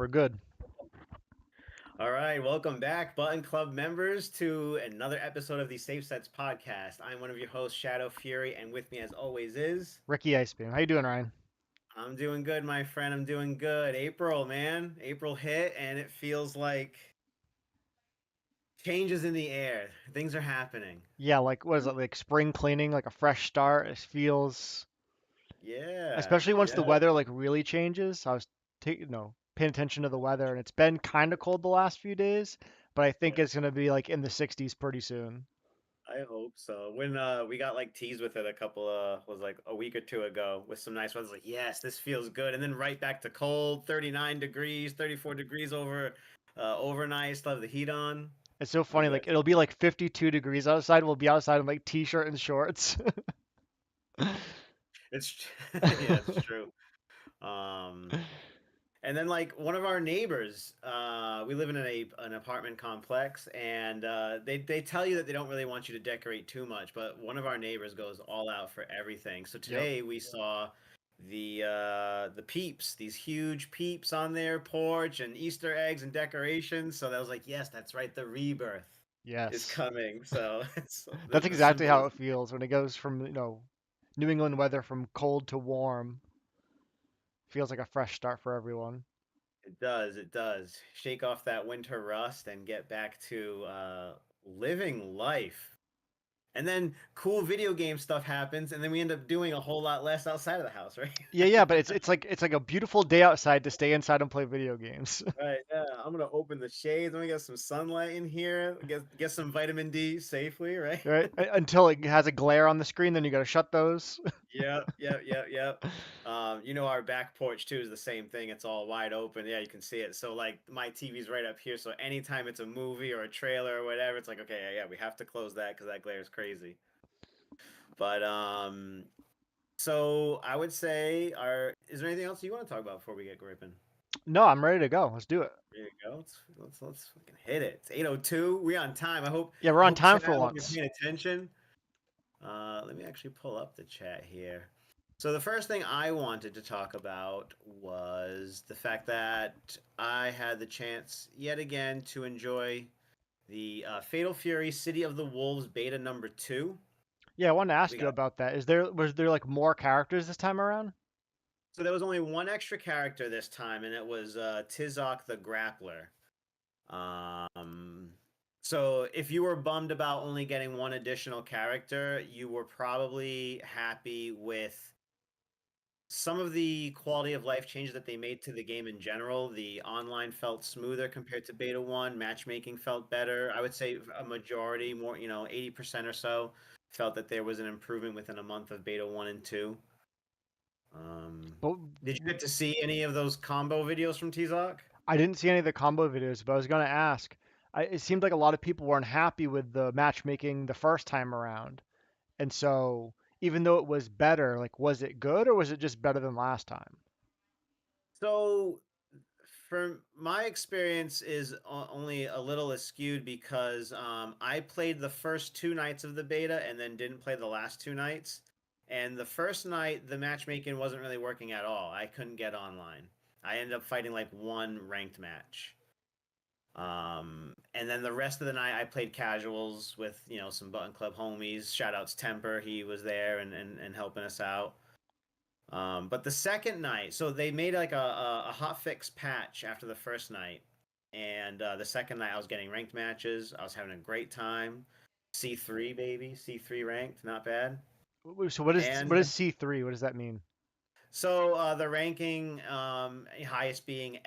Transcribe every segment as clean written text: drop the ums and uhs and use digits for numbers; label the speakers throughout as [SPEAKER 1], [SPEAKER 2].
[SPEAKER 1] We're good.
[SPEAKER 2] All right, welcome back, Button Club members, to another episode of the Safe Sets podcast. I'm one of your hosts, Shadow Fury, and with me, as always, is
[SPEAKER 1] Ricky Icebeam. How you doing, Ryan?
[SPEAKER 2] I'm doing good, my friend. I'm doing good. April, man, April hit, and it feels like changes in the air. Things are happening.
[SPEAKER 1] Yeah, like what is it? Like spring cleaning, like a fresh start. It feels,
[SPEAKER 2] Yeah,
[SPEAKER 1] especially once the
[SPEAKER 2] yeah,
[SPEAKER 1] weather like really changes. I was paying attention to the weather, and it's been kind of cold the last few days, but I think
[SPEAKER 2] yeah.
[SPEAKER 1] it's gonna be like in the 60s pretty soon.
[SPEAKER 2] I hope so. When we got like teased with it a couple was like a week or two ago with some nice weather, I was like, yes, this feels good. And then right back to cold, 39 degrees, 34 degrees overnight, still have the heat on.
[SPEAKER 1] It's so
[SPEAKER 2] I'm
[SPEAKER 1] funny.
[SPEAKER 2] good.
[SPEAKER 1] Like it'll be like 52 degrees outside. We'll be outside in like t-shirt and shorts.
[SPEAKER 2] It's yeah, it's true. Um And then like one of our neighbors, we live in an apartment complex, and they tell you that they don't really want you to decorate too much, but one of our neighbors goes all out for everything. So
[SPEAKER 1] Yep.
[SPEAKER 2] today we saw the peeps, these huge peeps on their porch, and Easter eggs and decorations. So that was like, yes, that's right, the rebirth is
[SPEAKER 1] Yes.
[SPEAKER 2] coming. So it's
[SPEAKER 1] That's
[SPEAKER 2] the
[SPEAKER 1] exactly how it
[SPEAKER 2] symbolism.
[SPEAKER 1] feels when it goes from, New England weather from cold to warm. Feels like a fresh start for everyone.
[SPEAKER 2] It does. It does. Shake off that winter rust and get back to living life. And then cool video game stuff happens, and then we end up doing a whole lot less outside of the house, right?
[SPEAKER 1] Yeah, yeah, but it's like a beautiful day outside to stay inside and play video games.
[SPEAKER 2] Right. Yeah. I'm gonna open the shades. I'm gonna get some sunlight in here. Get some vitamin D safely, right?
[SPEAKER 1] Right? Until it has a glare on the screen, then you gotta shut those.
[SPEAKER 2] Yep. Yep. Yep. Yep. Our back porch too is the same thing. It's all wide open. Yeah, you can see it. So like my TV's right up here. So anytime it's a movie or a trailer or whatever, it's like okay, yeah, we have to close that because that glare is crazy. But So I would say, is there anything else you want to talk about before we get gripping?
[SPEAKER 1] No, I'm ready to go. Let's do it.
[SPEAKER 2] There you go. Let's fucking hit it. It's 8:02. We on time.
[SPEAKER 1] Yeah, we're
[SPEAKER 2] I
[SPEAKER 1] on
[SPEAKER 2] hope
[SPEAKER 1] time
[SPEAKER 2] chat,
[SPEAKER 1] for
[SPEAKER 2] I hope you're
[SPEAKER 1] once.
[SPEAKER 2] paying attention. Let me actually pull up the chat here. So the first thing I wanted to talk about was the fact that I had the chance yet again to enjoy the Fatal Fury City of the Wolves beta number 2.
[SPEAKER 1] Yeah, I wanted to
[SPEAKER 2] We
[SPEAKER 1] ask you
[SPEAKER 2] got
[SPEAKER 1] about that. Was there like more characters this time around?
[SPEAKER 2] so there was only one extra character this time, and it was Tizok the Grappler. Um, so if you were bummed about only getting one additional character, you were probably happy with some of the quality of life changes that they made to the game in general. The online felt smoother compared to beta 1. Matchmaking felt better. I would say a majority, more, 80% or so, felt that there was an improvement within a month of beta 1 and 2. Um,
[SPEAKER 1] But
[SPEAKER 2] did you get to see any of those combo videos from T-Zoc?
[SPEAKER 1] I didn't see any of the combo videos, but I was gonna ask. It seemed like a lot of people weren't happy with the matchmaking the first time around, and so even though it was better, like was it good or was it just better than last time?
[SPEAKER 2] So from my experience is only a little skewed because I played the first 2 nights of the beta and then didn't play the last 2 nights. And the first night, the matchmaking wasn't really working at all. I couldn't get online. I ended up fighting like one ranked match. And then the rest of the night, I played casuals with some Button Club homies. Shout outs Temper, he was there and helping us out. But the second night, so they made like a hot fix patch after the first night, and the second night I was getting ranked matches. I was having a great time. C3 baby, C3 ranked, not bad.
[SPEAKER 1] So what is
[SPEAKER 2] And
[SPEAKER 1] C3? What does that mean?
[SPEAKER 2] so the ranking highest being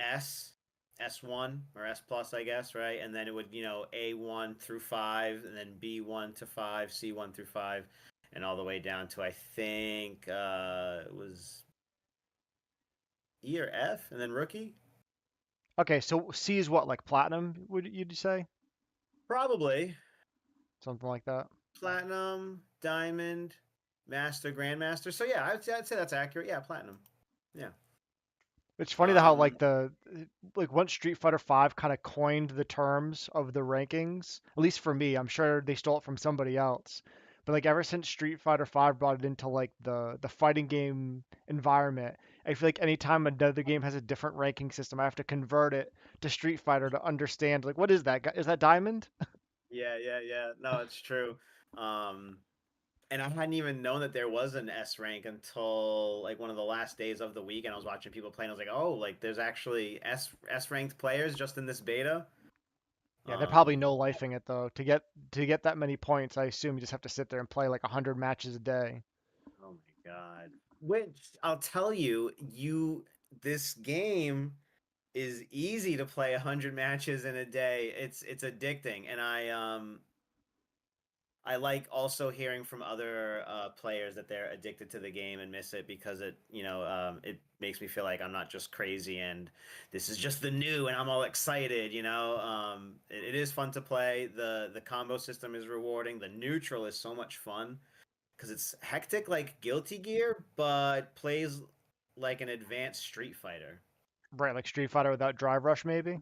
[SPEAKER 2] S1 or S plus, I guess, right? And then it would A1 through 5, and then B1 to 5, C1 through 5, and all the way down to I think it was E or F, and then rookie.
[SPEAKER 1] Okay, so C is what, like platinum, would you say?
[SPEAKER 2] Probably
[SPEAKER 1] Something like that.
[SPEAKER 2] platinum, diamond, master, grandmaster. So yeah, I'd say that's accurate. Yeah, platinum. Yeah.
[SPEAKER 1] It's funny how
[SPEAKER 2] Um.
[SPEAKER 1] like once Street Fighter V kind of coined the terms of the rankings, at least for me, I'm sure they stole it from somebody else. But like ever since Street Fighter V brought it into like the fighting game environment, I feel like anytime another game has a different ranking system, I have to convert it to Street Fighter to understand like what is that? Is that Diamond?
[SPEAKER 2] Yeah, yeah, yeah. No, it's true. Um, and I hadn't even known that there was an S rank until like one of the last days of the week, and I was watching people play, and I was like, oh, like there's actually S ranked players just in this beta.
[SPEAKER 1] Yeah, they're probably
[SPEAKER 2] Um,
[SPEAKER 1] no lifing it though. To get that many points, I assume you just have to sit there and play like 100 matches a day.
[SPEAKER 2] oh my God. Which I'll tell you, this game is easy to play 100 matches in a day. It's addicting, and I like also hearing from other players that they're addicted to the game and miss it because it makes me feel like I'm not just crazy and this is just the new and I'm all excited. It is fun to play. The combo system is rewarding. The neutral is so much fun because it's hectic like Guilty Gear, but plays like an advanced Street Fighter.
[SPEAKER 1] Right, like Street Fighter without Drive Rush maybe?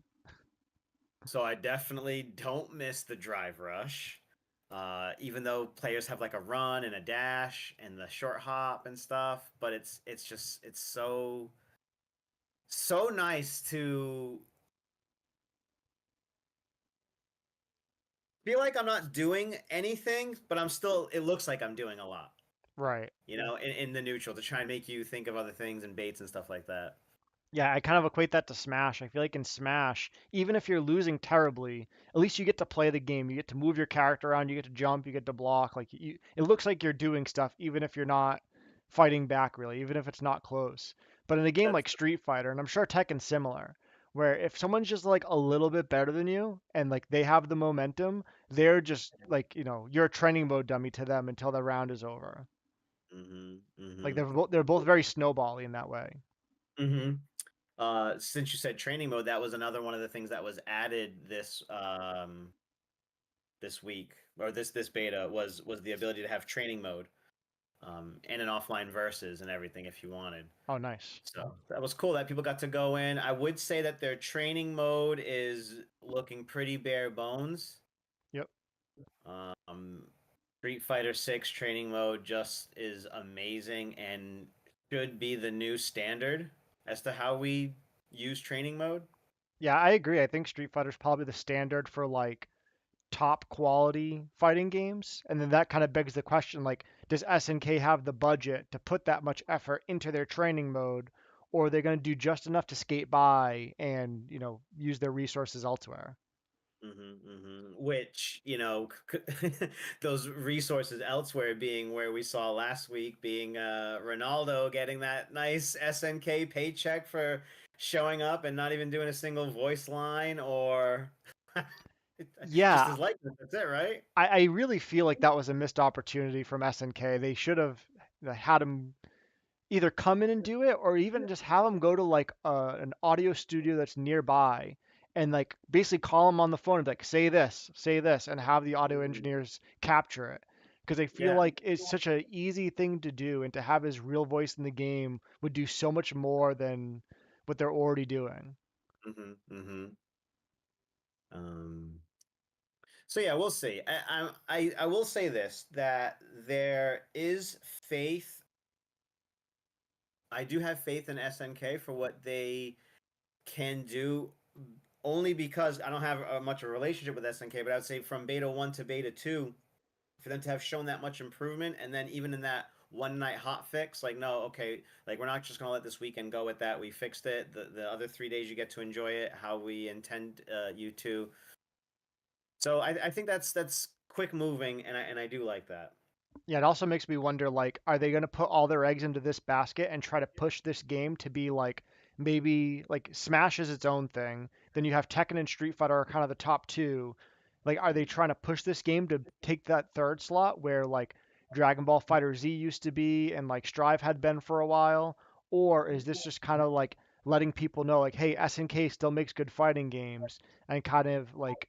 [SPEAKER 2] So I definitely don't miss the drive rush. Even though players have like a run and a dash and the short hop and stuff, but it's so nice to feel like I'm not doing anything, but it looks like I'm doing a lot,
[SPEAKER 1] Right.
[SPEAKER 2] in the neutral to try and make you think of other things and baits and stuff like that.
[SPEAKER 1] Yeah, I kind of equate that to Smash. I feel like in Smash, even if you're losing terribly, at least you get to play the game. You get to move your character around, you get to jump, you get to block. It looks like you're doing stuff even if you're not fighting back really, even if it's not close. But in a game
[SPEAKER 2] That's
[SPEAKER 1] like Street Fighter, and I'm sure Tekken's similar, where if someone's just like a little bit better than you and like they have the momentum, they're just like, you're a training mode dummy to them until the round is over.
[SPEAKER 2] mm-hmm,
[SPEAKER 1] Like
[SPEAKER 2] mm-hmm,
[SPEAKER 1] they're both very snowbally in that way.
[SPEAKER 2] mm-hmm. Since you said training mode, that was another one of the things that was added this week or this beta was the ability to have training mode and an offline versus and everything if you wanted.
[SPEAKER 1] Oh, nice.
[SPEAKER 2] So that was cool that people got to go in. I would say that their training mode is looking pretty bare bones.
[SPEAKER 1] Yep.
[SPEAKER 2] Um, Street Fighter 6 training mode just is amazing and should be the new standard as to how we use training mode.
[SPEAKER 1] Yeah, I agree. I think Street Fighter's probably the standard for like top quality fighting games. And then that kind of begs the question like, does SNK have the budget to put that much effort into their training mode, or are they going to do just enough to skate by and, use their resources elsewhere?
[SPEAKER 2] Which, those resources elsewhere being where we saw last week, being Ronaldo getting that nice SNK paycheck for showing up and not even doing a single voice line or just
[SPEAKER 1] Yeah,
[SPEAKER 2] his likeness. That's it, right?
[SPEAKER 1] I really feel like that was a missed opportunity from SNK. They should have had him either come in and do it or even just have them go to like an audio studio that's nearby and like basically call them on the phone and be like say this and have the audio
[SPEAKER 2] Mhm.
[SPEAKER 1] engineers capture it because I feel
[SPEAKER 2] Yeah.
[SPEAKER 1] like it's such an easy thing to do and to have his real voice in the game would do so much more than what they're already doing.
[SPEAKER 2] hmm hmm Um, so yeah, we'll see. I will say this that there is faith. I do have faith in SNK for what they can do only because I don't have much of a relationship with SNK, but I would say from beta 1 to beta 2, for them to have shown that much improvement, and then even in that one night hot fix, like, no, okay, like, we're not just going to let this weekend go with that. We fixed it. The other 3 days you get to enjoy it how we intend you to. So I think that's quick moving, and I do like that.
[SPEAKER 1] Yeah, it also makes me wonder like, are they going to put all their eggs into this basket and try to push this game to be like maybe like Smash is its own thing. Then you have Tekken and Street Fighter are kind of the top two. Like, are they trying to push this game to take that third slot where like Dragon Ball Fighter Z used to be and like Strive had been for a while? Or is this just kind of like letting people know like, hey, SNK still makes good fighting games and kind of like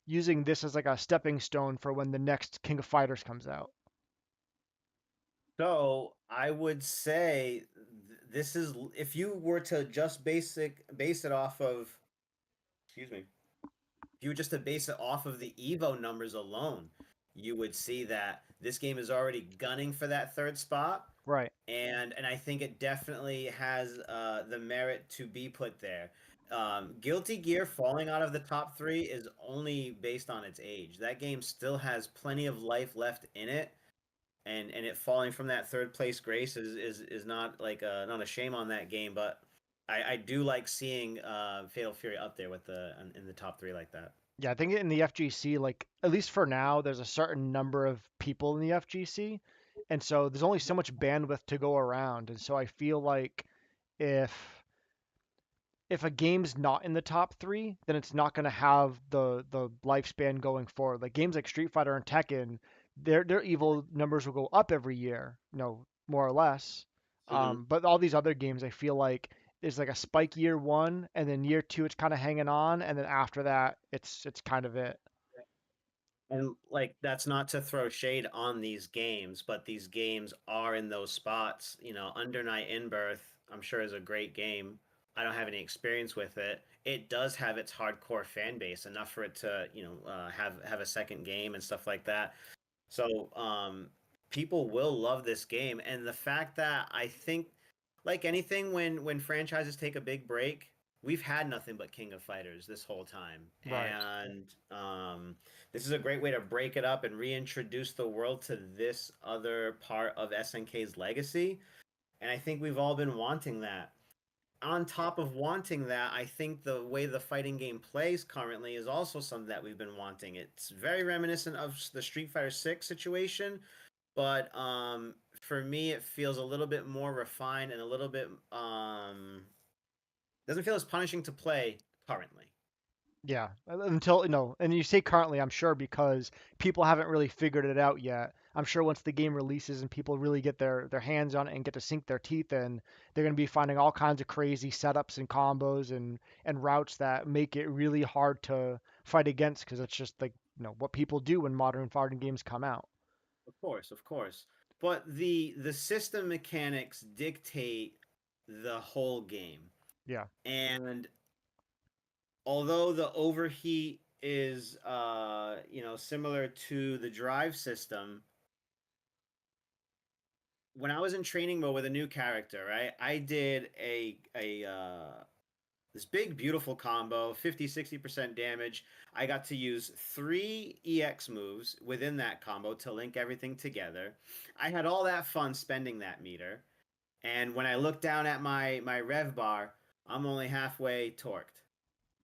[SPEAKER 1] using this as like a stepping stone for when the next King of Fighters comes out?
[SPEAKER 2] So I would say this is if you were to just base it off of, excuse me, if you were just to base it off of the Evo numbers alone, you would see that this game is already gunning for that third spot.
[SPEAKER 1] Right.
[SPEAKER 2] and I think it definitely has the merit to be put there. Guilty Gear falling out of the top three is only based on its age. That game still has plenty of life left in it, and it falling from that third place grace is not like not a shame on that game, but I do like seeing Fatal Fury up there with the in the top three like that.
[SPEAKER 1] Yeah, I think in the FGC, like at least for now, there's a certain number of people in the FGC, and so there's only so much bandwidth to go around. And so I feel like if if a game's not in the top three, then it's not going to have the lifespan going forward. Like games like Street Fighter and Tekken, their evil numbers will go up every year, more or less.
[SPEAKER 2] Hmm.
[SPEAKER 1] But all these other games, I feel like there's like a spike year one, and then year two, it's kind of hanging on, and then after that, it's kind of it.
[SPEAKER 2] And like that's not to throw shade on these games, but these games are in those spots. You know, Under Night in Birth, I'm sure is a great game. I don't have any experience with it. It does have its hardcore fan base enough for it to, have a second game and stuff like that. So people will love this game, and the fact that I think, like anything, when franchises take a big break, we've had nothing but King of Fighters this whole time,
[SPEAKER 1] Right.
[SPEAKER 2] and this is a great way to break it up and reintroduce the world to this other part of SNK's legacy. And I think we've all been wanting that. On top of wanting that, I think the way the fighting game plays currently is also something that we've been wanting. It's very reminiscent of the Street Fighter 6 situation, but for me it feels a little bit more refined and a little bit doesn't feel as punishing to play currently.
[SPEAKER 1] Yeah, until and you say currently, I'm sure because people haven't really figured it out yet. I'm sure once the game releases and people really get their hands on it and get to sink their teeth in, they're going to be finding all kinds of crazy setups and combos and routes that make it really hard to fight against because it's just like, what people do when modern fighting games come out.
[SPEAKER 2] Of course, of course. But the system mechanics dictate the whole game.
[SPEAKER 1] Yeah,
[SPEAKER 2] And although the overheat is similar to the drive system, when I was in training mode with a new character, right, I did a this big beautiful combo, 50-60% damage. I got to use 3 EX moves within that combo to link everything together. I had all that fun spending that meter, and when I look down at my rev bar, I'm only halfway torqued.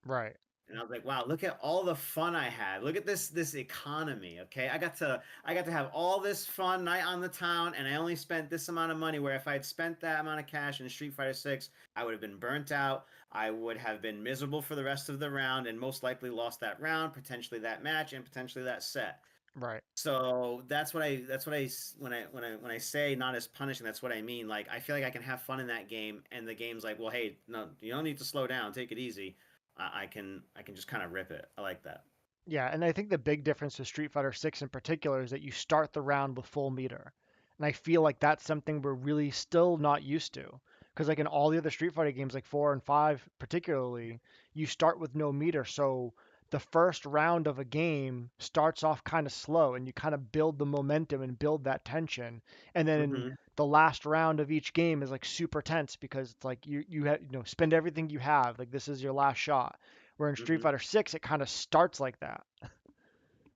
[SPEAKER 1] right,
[SPEAKER 2] And I was like, wow, look at all the fun I had. Look at this economy, okay? I got to have all this fun night on the town, and I only spent this amount of money, where if I had spent that amount of cash in Street Fighter 6, I would have been burnt out. I would have been miserable for the rest of the round and most likely lost that round, potentially that match, and potentially that set.
[SPEAKER 1] right.
[SPEAKER 2] So when I say not as punishing, that's what I mean. Like I feel like I can have fun in that game, and the game's like, well, hey, no, you don't need to slow down, take it easy. I can just kind of rip it. I like that.
[SPEAKER 1] Yeah, and I think the big difference with Street Fighter 6 in particular is that you start the round with full meter. And I feel like that's something we're really still not used to. Because like in all the other Street Fighter games, like 4 and 5 particularly, you start with no meter. So the first round of a game starts off kind of slow and you kind of build the momentum and build that tension. And then
[SPEAKER 2] Hmm.
[SPEAKER 1] the last round of each game is like super tense because it's like you have, spend everything you have. Like this is your last shot. Where in Street
[SPEAKER 2] Hmm.
[SPEAKER 1] Fighter 6 it kind of starts like that, which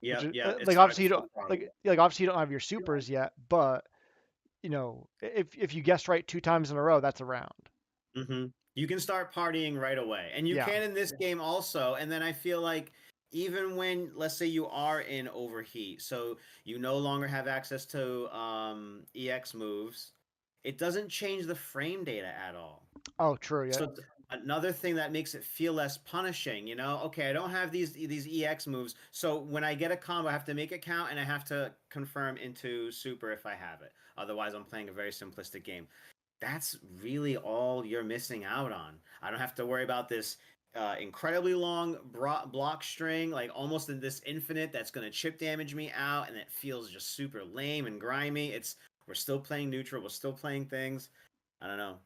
[SPEAKER 2] Yep,
[SPEAKER 1] is
[SPEAKER 2] yep. It
[SPEAKER 1] like obviously
[SPEAKER 2] starts
[SPEAKER 1] you
[SPEAKER 2] full
[SPEAKER 1] don't
[SPEAKER 2] throttle.
[SPEAKER 1] like obviously you don't have your supers yet, but if you guess right 2 times in a row, that's a round.
[SPEAKER 2] Hmm. You can start partying right away, and you
[SPEAKER 1] Yeah.
[SPEAKER 2] can in this game also. And then I feel like even when, let's say, you are in overheat, so you no longer have access to EX moves, it doesn't change the frame data at all.
[SPEAKER 1] Oh, true. Yeah.
[SPEAKER 2] So another thing that makes it feel less punishing, okay, I don't have these EX moves, so when I get a combo, I have to make it count, and I have to confirm into super if I have it. Otherwise, I'm playing a very simplistic game. That's really all you're missing out on. I don't have to worry about this incredibly long block string, like almost in this infinite, that's going to chip damage me out, and it feels just super lame and grimy. We're still playing neutral, we're still playing things. I don't know.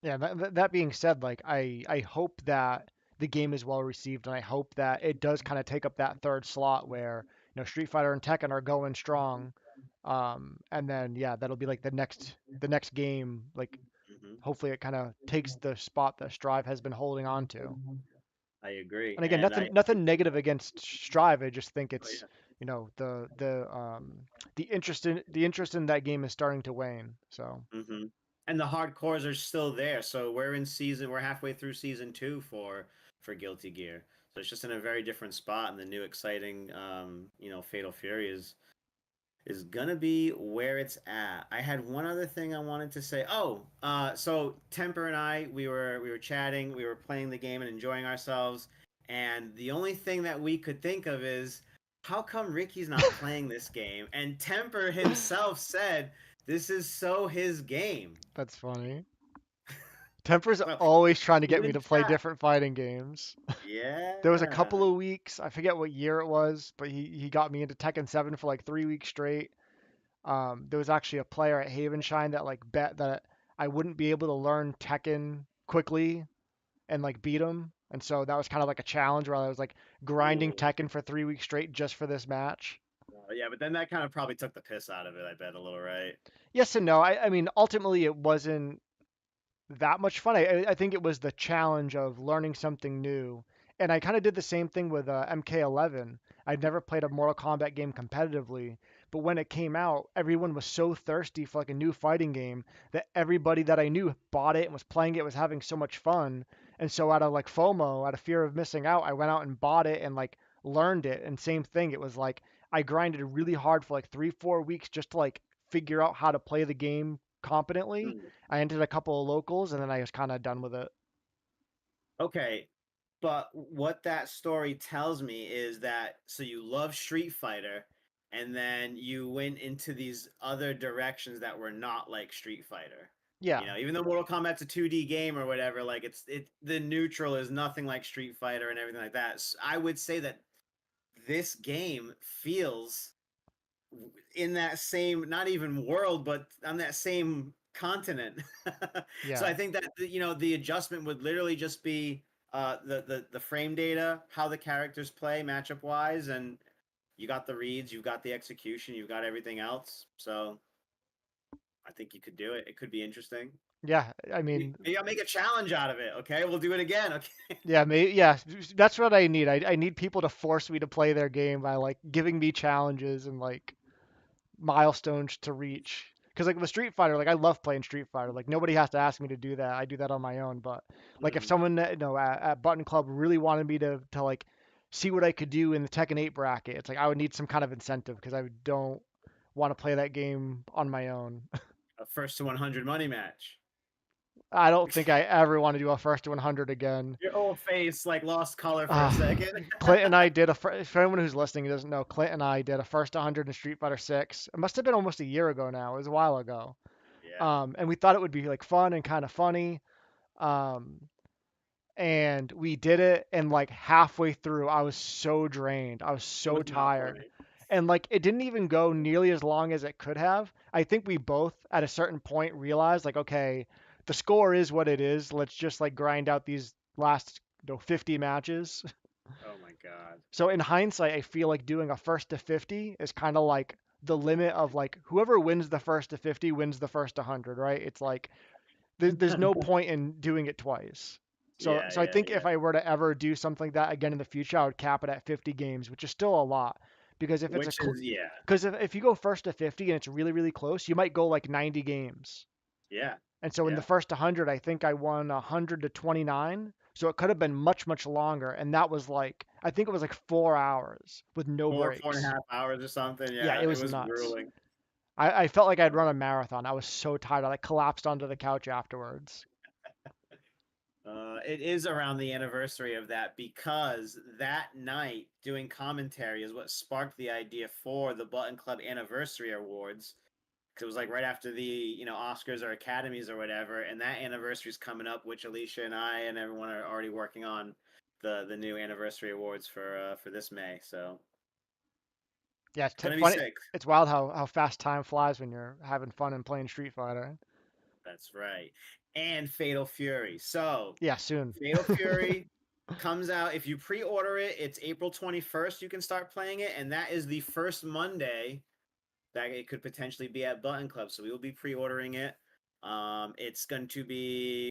[SPEAKER 1] Yeah. That being said, like I hope that the game is well received, and I hope that it does kind of take up that third slot where Street Fighter and Tekken are going strong. And then yeah, that'll be like the next game. Like
[SPEAKER 2] Hmm.
[SPEAKER 1] hopefully it kind of takes the spot that Strive has been holding on to.
[SPEAKER 2] I agree,
[SPEAKER 1] And again,
[SPEAKER 2] and I
[SPEAKER 1] nothing negative against Strive. I just think
[SPEAKER 2] oh
[SPEAKER 1] it's
[SPEAKER 2] yeah.
[SPEAKER 1] the interest in that game is starting to wane. So
[SPEAKER 2] Hmm. And the hardcores are still there, so we're halfway through season 2 for Guilty Gear, so it's just in a very different spot, and the new exciting Fatal Fury is gonna be where it's at. I had one other thing I wanted to say. Oh, so Temper and I, we were chatting, we were playing the game and enjoying ourselves, and the only thing that we could think of is how come Ricky's not playing this game? And Temper himself said this is so his game.
[SPEAKER 1] that's funny. Temper's
[SPEAKER 2] So
[SPEAKER 1] always trying to
[SPEAKER 2] put
[SPEAKER 1] get
[SPEAKER 2] it
[SPEAKER 1] me
[SPEAKER 2] in
[SPEAKER 1] to play
[SPEAKER 2] chat.
[SPEAKER 1] different fighting games. There was a
[SPEAKER 2] Yeah.
[SPEAKER 1] couple of weeks, I forget what year it was, but he got me into Tekken 7 for like 3 weeks straight. There was actually a player at Havenshine that like bet that I wouldn't be able to learn Tekken quickly and like beat him. And so that was kind of like a challenge where I was like grinding
[SPEAKER 2] Ooh.
[SPEAKER 1] Tekken for 3 weeks straight just for this match.
[SPEAKER 2] Yeah, but then that kind of probably took the piss out of it, I bet a little, right?
[SPEAKER 1] Yes and no. I mean, ultimately, it wasn't that much fun. I think it was the challenge of learning something new. And I kind of did the same thing with MK11. I'd never played a Mortal Kombat game competitively, but when it came out, everyone was so thirsty for like a new fighting game that everybody that I knew bought it and was playing it, was having so much fun. And so out of like FOMO, out of fear of missing out, I went out and bought it and like learned it. And same thing, it was like I grinded really hard for like 3, 4 weeks just to like figure out how to play the game competently.
[SPEAKER 2] Hmm.
[SPEAKER 1] I entered a couple of locals and then I was kind of done with it.
[SPEAKER 2] Okay, but what that story tells me is that so you love Street Fighter, and then you went into these other directions that were not like Street Fighter.
[SPEAKER 1] Yeah,
[SPEAKER 2] Even though Mortal Kombat's a 2D game or whatever, like the neutral is nothing like Street Fighter and everything like that. I would say that this game feels in that same, not even world, but on that same continent. So
[SPEAKER 1] yeah,
[SPEAKER 2] I think that the adjustment would literally just be the frame data, how the characters play matchup wise, and you got the reads, you've got the execution, you've got everything else. So I think you could do it. It could be interesting.
[SPEAKER 1] yeah. I mean,
[SPEAKER 2] Maybe I'll make a challenge out of it. Okay, we'll do it again. Okay.
[SPEAKER 1] yeah, maybe, yeah. That's what I need. I need people to force me to play their game by like giving me challenges and like milestones to reach. Because like with Street Fighter, like I love playing Street Fighter. Like nobody has to ask me to do that. I do that on my own. But like if
[SPEAKER 2] Mhm.
[SPEAKER 1] someone at Button Club really wanted me to like see what I could do in the Tekken 8 bracket, it's like I would need some kind of incentive because I don't want to play that game on my own.
[SPEAKER 2] A first to 100 money match.
[SPEAKER 1] I don't think I ever want to do a first to 100 again.
[SPEAKER 2] Your whole face like lost color for a
[SPEAKER 1] Uh,
[SPEAKER 2] second.
[SPEAKER 1] Clint and I did for anyone who's listening who doesn't know, Clint and I did a first to 100 in Street Fighter 6. It must have been almost a year ago now. It was a while ago.
[SPEAKER 2] Yeah.
[SPEAKER 1] And we thought it would be like fun and kind of funny. Um, and we did it, and like halfway through, I was so drained. I was
[SPEAKER 2] It
[SPEAKER 1] so
[SPEAKER 2] was not
[SPEAKER 1] tired.
[SPEAKER 2] funny.
[SPEAKER 1] And like it didn't even go nearly as long as it could have. I think we both at a certain point realized like, okay, the score is what it is. Let's just like grind out these last 50 matches.
[SPEAKER 2] Oh my god.
[SPEAKER 1] So in hindsight, I feel like doing a first to 50 is kind of like the limit of like whoever wins the first to 50 wins the first 100, right? It's like there's no point in doing it twice. So
[SPEAKER 2] Yeah,
[SPEAKER 1] so I
[SPEAKER 2] yeah,
[SPEAKER 1] think
[SPEAKER 2] yeah.
[SPEAKER 1] if I were to ever do something like that again in the future, I would cap it at 50 games, which is still a lot. Because if it's a
[SPEAKER 2] Which is yeah,
[SPEAKER 1] because if you go first to 50 and it's really really close, you might go like 90 games.
[SPEAKER 2] yeah,
[SPEAKER 1] And so in the
[SPEAKER 2] yeah.
[SPEAKER 1] first 100, I think I won 100 to 29. So it could have been much much longer, and that was like I think it was like 4 hours with no
[SPEAKER 2] Four and a
[SPEAKER 1] breaks.
[SPEAKER 2] half hours or something.
[SPEAKER 1] Yeah,
[SPEAKER 2] Yeah,
[SPEAKER 1] it
[SPEAKER 2] it
[SPEAKER 1] was
[SPEAKER 2] was
[SPEAKER 1] nuts.
[SPEAKER 2] grueling.
[SPEAKER 1] I felt like I'd run a marathon. I was so tired. I like collapsed onto the couch afterwards.
[SPEAKER 2] It is around the anniversary of that because that night doing commentary is what sparked the idea for the Button Club Anniversary Awards. Because it was like right after the Oscars or Academies or whatever, and that anniversary is coming up, which Alicia and I and everyone are already working on the new anniversary awards for this May. So
[SPEAKER 1] Yeah,
[SPEAKER 2] it's gonna be
[SPEAKER 1] funny.
[SPEAKER 2] sick.
[SPEAKER 1] It's wild how fast time flies when you're having fun and playing Street Fighter.
[SPEAKER 2] That's right. And Fatal Fury. So,
[SPEAKER 1] Yeah, soon.
[SPEAKER 2] Fatal Fury comes out. If you pre order it, it's April 21st. You can start playing it. And that is the first Monday that it could potentially be at Button Club. So we will be pre-ordering it. It's going to be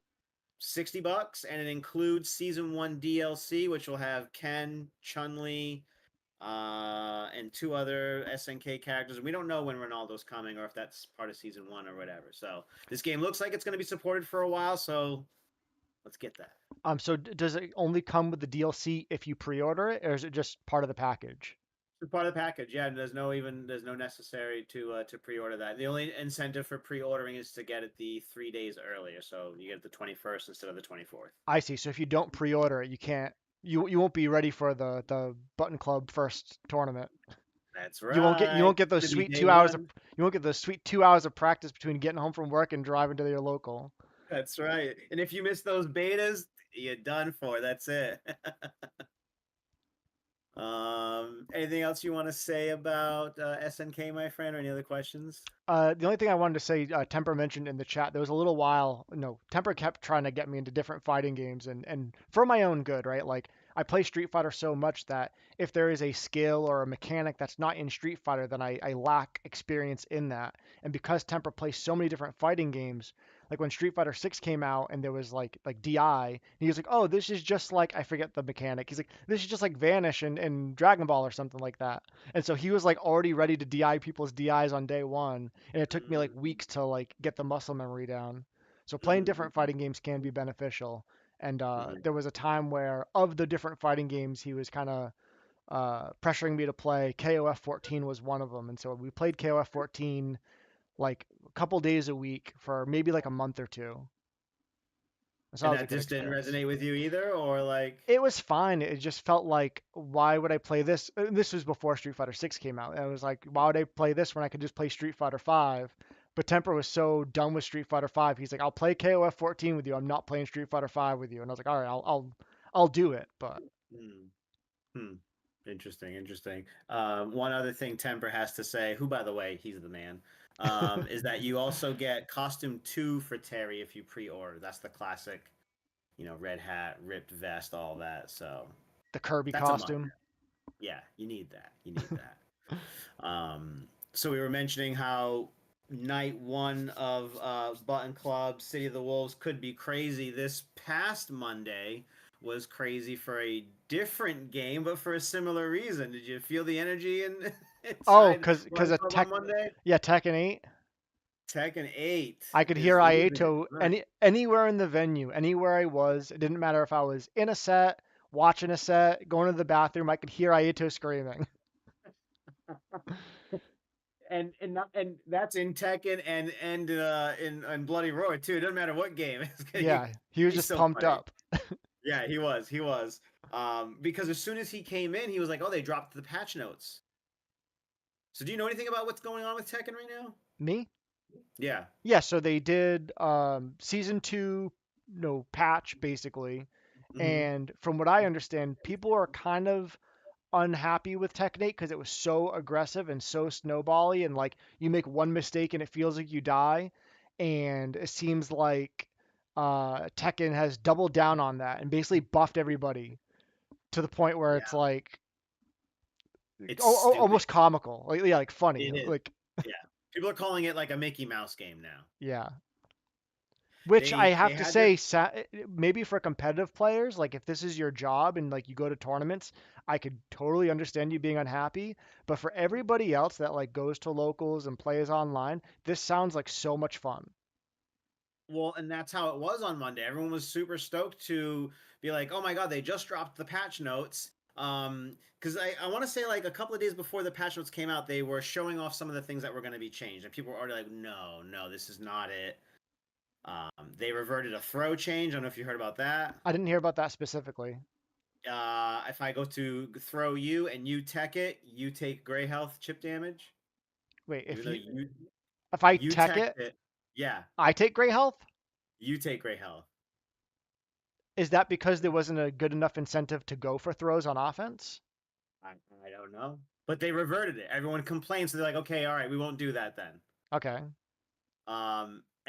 [SPEAKER 2] $60, and it includes Season 1 DLC, which will have Ken, Chun-Li, and 2 other SNK characters. And we don't know when Ronaldo's coming or if that's part of Season 1 or whatever. So this game looks like it's going to be supported for a while, so let's get that.
[SPEAKER 1] So does it only come with the DLC if you pre-order it, or is it just part of the package?
[SPEAKER 2] It's part of the package, yeah. And there's no necessary to pre-order that. The only incentive for pre-ordering is to get it the 3 days earlier, so you get it the 21st instead of the 24th.
[SPEAKER 1] I see. So if you don't pre-order it, you can't. You won't be ready for the Button Club first tournament.
[SPEAKER 2] That's
[SPEAKER 1] You
[SPEAKER 2] right.
[SPEAKER 1] won't get those
[SPEAKER 2] To be
[SPEAKER 1] sweet
[SPEAKER 2] day
[SPEAKER 1] 2 hours of
[SPEAKER 2] one.
[SPEAKER 1] you won't get those sweet 2 hours of practice between getting home from work and driving to your local.
[SPEAKER 2] That's right. And if you miss those betas, you're done for. That's it. Anything else you want to say about SNK, my friend, or any other questions?
[SPEAKER 1] The only thing I wanted to say, Temper mentioned in the chat, there was a little while, no, Temper kept trying to get me into different fighting games and for my own good, right? Like I play Street Fighter so much that if there is a skill or a mechanic that's not in Street Fighter, then I lack experience in that. And because Temper plays so many different fighting games, like when Street Fighter 6 came out and there was like DI, he was like, "Oh, this is just like I forget the mechanic." He's like, "This is just like Vanish and Dragon Ball or something like that." And so he was like already ready to DI people's DIs on day one, and it took me like
[SPEAKER 2] Mm-hmm.
[SPEAKER 1] weeks to like get the muscle memory down. So playing different
[SPEAKER 2] Mm-hmm.
[SPEAKER 1] fighting games can be beneficial. And
[SPEAKER 2] Mm-hmm.
[SPEAKER 1] there was a time where of the different fighting games, he was kind of pressuring me to play. KOF 14 was one of them, and so we played KOF 14 like a couple days a week for maybe like a month or two. So that
[SPEAKER 2] And
[SPEAKER 1] was a
[SPEAKER 2] that
[SPEAKER 1] good
[SPEAKER 2] just didn't
[SPEAKER 1] experience.
[SPEAKER 2] resonate with you either, or like,
[SPEAKER 1] It was fine. It just felt like, why would I play this? This was before Street Fighter 6 came out. And I was like, why would I play this when I could just play Street Fighter 5? But Temper was so done with Street Fighter 5. He's like, I'll play KOF 14 with you. I'm not playing Street Fighter 5 with you. And I was like, all right, I'll do it. But
[SPEAKER 2] hmm, hmm. Interesting, interesting. One other thing Temper has to say, who, by the way, he's the man, is that you also get costume 2 for Terry if you pre-order. That's the classic, red hat, ripped vest, all that. So
[SPEAKER 1] the Kirby
[SPEAKER 2] that's a must.
[SPEAKER 1] costume.
[SPEAKER 2] Yeah, you need that. You need that. So we were mentioning how night one of Button Club City of the Wolves could be crazy. This past Monday was crazy for a different game, but for a similar reason. Did you feel the energy
[SPEAKER 1] Oh,
[SPEAKER 2] inside
[SPEAKER 1] because
[SPEAKER 2] Button
[SPEAKER 1] of
[SPEAKER 2] Club on
[SPEAKER 1] Tech,
[SPEAKER 2] Monday?
[SPEAKER 1] yeah, Tekken 8.
[SPEAKER 2] Tekken 8
[SPEAKER 1] I could hear
[SPEAKER 2] is losing its
[SPEAKER 1] Aito
[SPEAKER 2] mind.
[SPEAKER 1] anywhere in the venue, anywhere I was. It didn't matter if I was in a set, watching a set, going to the bathroom. I could hear Aito screaming.
[SPEAKER 2] And that's in Tekken and in Bloody Roar too. It doesn't matter what game.
[SPEAKER 1] Yeah, he was
[SPEAKER 2] He's
[SPEAKER 1] just
[SPEAKER 2] so
[SPEAKER 1] pumped
[SPEAKER 2] funny.
[SPEAKER 1] up.
[SPEAKER 2] Yeah, he was. He was. Because as soon as he came in, he was like, "Oh, they dropped the patch notes." So, do you know anything about what's going on with Tekken right now?
[SPEAKER 1] Me?
[SPEAKER 2] Yeah.
[SPEAKER 1] Yeah, so they did season two, no patch basically,
[SPEAKER 2] Hmm.
[SPEAKER 1] and from what I understand, people are kind of unhappy with Tekken 8 because it was so aggressive and so snowbally, and like you make one mistake and it feels like you die, and it seems like Tekken has doubled down on that and basically buffed everybody to the point where it's
[SPEAKER 2] Yeah.
[SPEAKER 1] like
[SPEAKER 2] It's stupid.
[SPEAKER 1] almost comical, like yeah, like funny,
[SPEAKER 2] It is.
[SPEAKER 1] like
[SPEAKER 2] Yeah. People are calling it like a Mickey Mouse game now.
[SPEAKER 1] yeah. Which I
[SPEAKER 2] They
[SPEAKER 1] have to
[SPEAKER 2] had this.
[SPEAKER 1] say, maybe for competitive players, like if this is your job and like you go to tournaments, I could totally understand you being unhappy. But for everybody else that like goes to locals and plays online, this sounds like so much fun.
[SPEAKER 2] Well, and that's how it was on Monday. Everyone was super stoked to be like, "Oh my god, they just dropped the patch notes." Because I want to say like a couple of days before the patch notes came out, they were showing off some of the things that were going to be changed, and people were already like, "No, no, this is not it." They reverted a throw change. I don't know if you heard about that.
[SPEAKER 1] I didn't hear about that specifically.
[SPEAKER 2] If I go to throw you and you tech it, you take gray health chip damage,
[SPEAKER 1] Wait,
[SPEAKER 2] even though
[SPEAKER 1] if I
[SPEAKER 2] you
[SPEAKER 1] tech
[SPEAKER 2] tech
[SPEAKER 1] it,
[SPEAKER 2] it. Yeah,
[SPEAKER 1] I take gray health?
[SPEAKER 2] you take gray health.
[SPEAKER 1] Is that because there wasn't a good enough incentive to go for throws on offense?
[SPEAKER 2] I, I don't know. But they reverted it. Everyone complained, so they're like, okay, all right, we won't do that then.
[SPEAKER 1] Okay.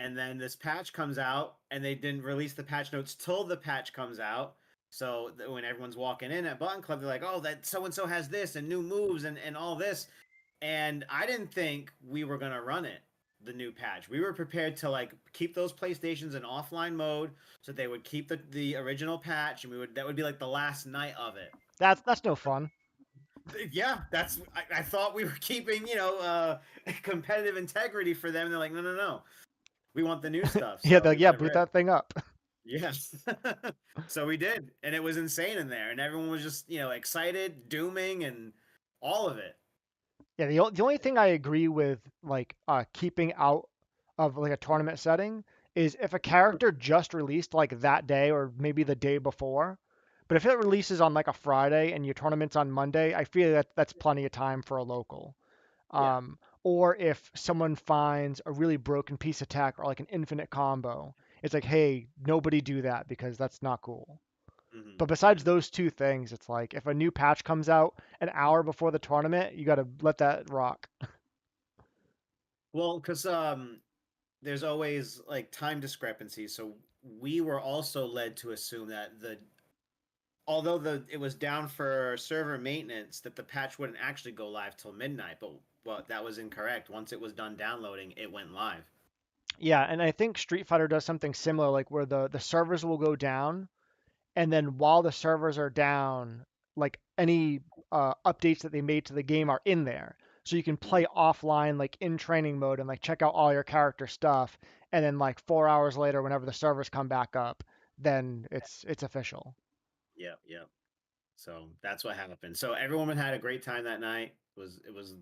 [SPEAKER 2] And then this patch comes out, and they didn't release the patch notes till the patch comes out. So when everyone's walking in at Button Club, they're like, oh, that so and so has this and new moves and all this. and I didn't think we were gonna run it, the new patch. We were prepared to like keep those PlayStations in offline mode, so they would keep the original patch, and we would that would be like the last night of it.
[SPEAKER 1] That's no fun.
[SPEAKER 2] Yeah, I thought we were keeping competitive integrity for them. And they're like, no, no, no, we want the new stuff,
[SPEAKER 1] Yeah,
[SPEAKER 2] so
[SPEAKER 1] they're
[SPEAKER 2] we
[SPEAKER 1] like, yeah,
[SPEAKER 2] let it
[SPEAKER 1] boot
[SPEAKER 2] rip.
[SPEAKER 1] that thing up.
[SPEAKER 2] Yes. So we did, and it was insane in there, and everyone was just excited, dooming, and all of it.
[SPEAKER 1] Yeah, the only thing I agree with like keeping out of like a tournament setting is if a character just released like that day or maybe the day before. But if it releases on like a Friday and your tournament's on Monday, I feel that that's plenty of time for a local.
[SPEAKER 2] Yeah.
[SPEAKER 1] Or if someone finds a really broken piece attack or like an infinite combo, it's like, hey, nobody do that because that's not cool.
[SPEAKER 2] Hmm.
[SPEAKER 1] But besides
[SPEAKER 2] Hmm.
[SPEAKER 1] those two things, it's like if a new patch comes out an hour before the tournament, you got to let that rock.
[SPEAKER 2] Well, because there's always like time discrepancies, so we were also led to assume that although it was down for server maintenance, that the patch wouldn't actually go live till midnight. But well, that was incorrect. Once it was done downloading, it went live.
[SPEAKER 1] Yeah, and I think Street Fighter does something similar, like where the servers will go down, and then while the servers are down, like any updates that they made to the game are in there, so you can play
[SPEAKER 2] Hmm.
[SPEAKER 1] offline, like in training mode, and like check out all your character stuff, and then like 4 hours later, whenever the servers come back up, then it's official.
[SPEAKER 2] Yep, yep. So that's what happened. So everyone had a great time that night. It was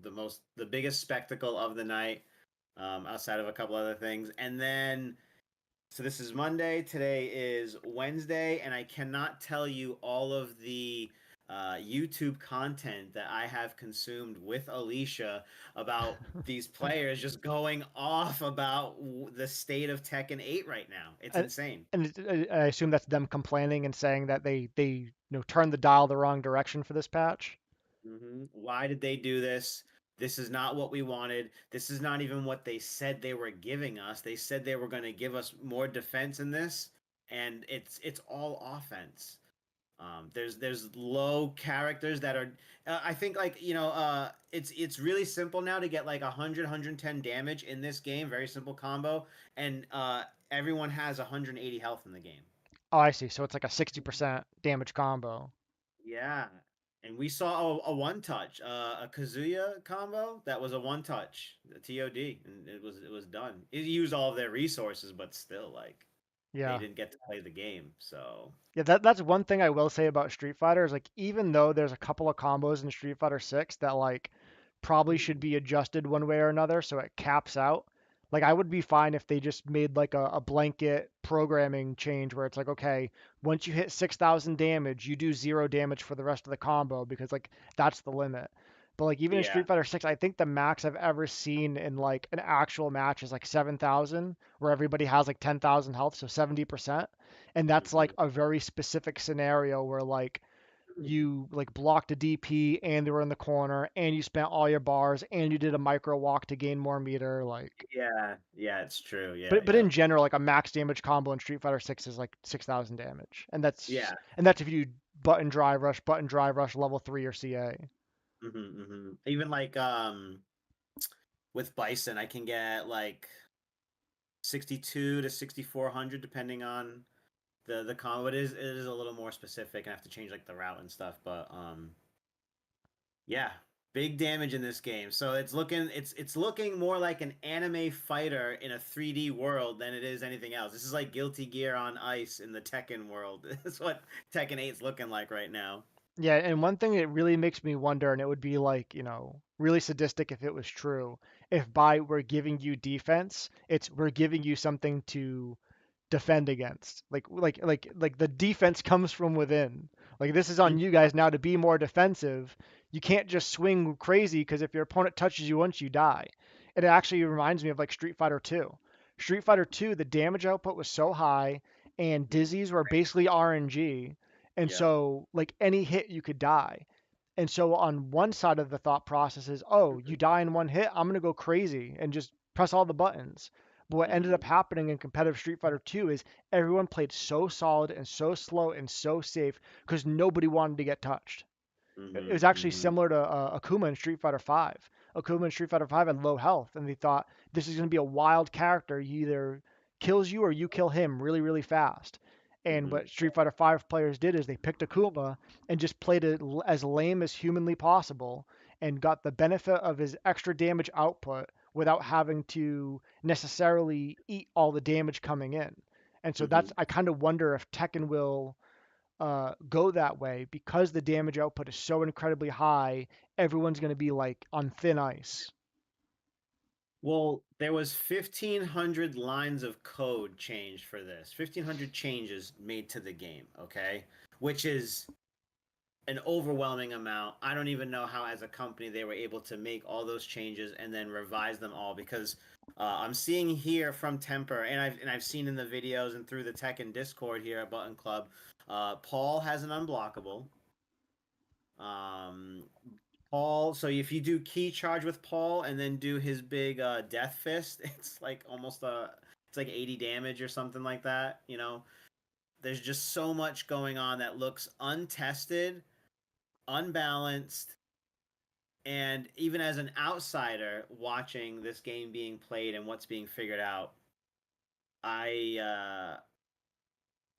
[SPEAKER 2] the biggest spectacle of the night, outside of a couple other things. And then so this is Monday. Today is Wednesday, and I cannot tell you all of the YouTube content that I have consumed with Alicia about these players just going off about the state of Tekken 8 right now. It's
[SPEAKER 1] And
[SPEAKER 2] insane.
[SPEAKER 1] I assume that's them complaining and saying that they turned the dial the wrong direction for this patch.
[SPEAKER 2] Why did they do this? This is not what we wanted. This is not even what they said they were giving us. They said they were going to give us more defense in this, and it's all offense. There's low characters that are. I think like it's really simple now to get like 100 damage in this game. Very simple combo, and everyone has 180 health in the game.
[SPEAKER 1] Oh, I see. So it's like a 60% damage combo.
[SPEAKER 2] Yeah. And we saw a one touch, a Kazuya combo that was a one touch, a TOD, and it was done. It used all of their resources, but still, like they
[SPEAKER 1] Yeah.
[SPEAKER 2] didn't get to play the game. So
[SPEAKER 1] Yeah, that's one thing I will say about Street Fighter is like even though there's a couple of combos in Street Fighter 6 that like probably should be adjusted one way or another so it caps out. Like I would be fine if they just made like a blanket programming change where it's like, okay, once you hit 6,000 damage, you do 0 damage for the rest of the combo because like that's the limit. But like even in
[SPEAKER 2] yeah.
[SPEAKER 1] Street Fighter 6, I think the max I've ever seen in like an actual match is like 7,000 where everybody has like 10,000 health, so 70%. And that's like
[SPEAKER 2] Hmm.
[SPEAKER 1] a very specific scenario where like you like blocked a DP and they were in the corner and you spent all your bars and you did a micro walk to gain more meter like
[SPEAKER 2] Yeah, yeah, it's true. Yeah,
[SPEAKER 1] but
[SPEAKER 2] yeah,
[SPEAKER 1] in general like a max damage combo in Street Fighter 6 is like 6,000 damage
[SPEAKER 2] yeah.
[SPEAKER 1] and that's if you do button drive rush level 3 or CA.
[SPEAKER 2] Even like with Bison, I can get like 62 to 6,400 depending on the combo. It is a little more specific. I have to change like the route and stuff, but yeah, big damage in this game. So it's looking more like an anime fighter in a 3D world than it is anything else. This is like Guilty Gear on ice in the Tekken world. That's what Tekken 8's looking like right now.
[SPEAKER 1] Yeah, and one thing that really makes me wonder, and it would be like, really sadistic if it was true, if by we're giving you defense, it's we're giving you something to defend against. Like the defense comes from within. Like this is on you guys now to be more defensive. You can't just swing crazy because if your opponent touches you once, you die. It actually reminds me of like Street Fighter 2. Street Fighter 2, the damage output was so high and
[SPEAKER 2] Mhm.
[SPEAKER 1] dizzies were basically RNG. And
[SPEAKER 2] Yep.
[SPEAKER 1] so like any hit you could die. And so on one side of the thought process is, oh, you die in one hit, I'm gonna go crazy and just press all the buttons. But what ended up
[SPEAKER 2] Mhm.
[SPEAKER 1] happening in competitive Street Fighter 2 is everyone played so solid and so slow and so safe because nobody wanted to get touched. It was
[SPEAKER 2] Mhm.
[SPEAKER 1] actually
[SPEAKER 2] Mhm.
[SPEAKER 1] similar to Akuma in Street Fighter Five. Akuma in Street Fighter Five had low health, and they thought this is going to be a wild character. He either kills you or you kill him really, really fast. And
[SPEAKER 2] Mhm.
[SPEAKER 1] what Street Fighter Five players did is they picked Akuma and just played it as lame as humanly possible, and got the benefit of his extra damage output without having to necessarily eat all the damage coming in. And so that's
[SPEAKER 2] Mhm.
[SPEAKER 1] I kind of wonder if Tekken will go that way because the damage output is so incredibly high. Everyone's going to be like on thin ice.
[SPEAKER 2] Well, there was 1,500 lines of code changed for this. 1,500 changes made to the game, okay? Which is an overwhelming amount. I don't even know how, as a company, they were able to make all those changes and then revise them all because I'm seeing here from Temper, and I've seen in the videos and through the tech and Discord here at Button Club, Paul has an unblockable. Um, Paul, so if you do key charge with Paul and then do his big death fist, it's like almost it's like 80 damage or something like that. There's just so much going on that looks untested, unbalanced, and even as an outsider watching this game being played and what's being figured out, I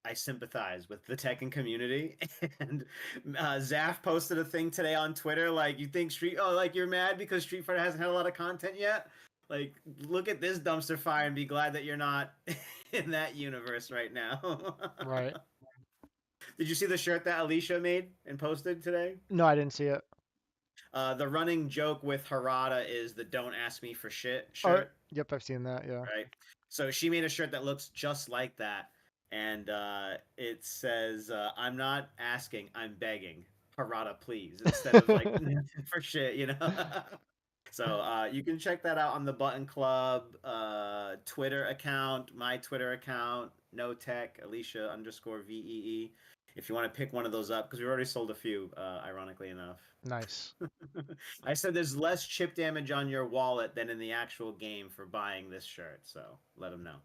[SPEAKER 2] I sympathize with the Tekken community. And Zaf posted a thing today on Twitter like, you think like you're mad because Street Fighter hasn't had a lot of content yet? Like, look at this dumpster fire and be glad that you're not in that universe right now.
[SPEAKER 1] Right.
[SPEAKER 2] Did you see the shirt that Alicia made and posted today?
[SPEAKER 1] No, I didn't see it.
[SPEAKER 2] The running joke with Harada is the "Don't ask me for shit"
[SPEAKER 1] Oh,
[SPEAKER 2] shirt,
[SPEAKER 1] yep, I've seen that. Yeah.
[SPEAKER 2] right? So she made a shirt that looks just like that, and it says, "I'm not asking, I'm begging, Harada, please," instead of like for shit. So you can check that out on the Button Club Twitter account, my Twitter account, no tech Alicia underscore VEE. If you want to pick one of those up, because we already sold a few, ironically enough.
[SPEAKER 1] Nice.
[SPEAKER 2] I said there's less chip damage on your wallet than in the actual game for buying this shirt, so let them know.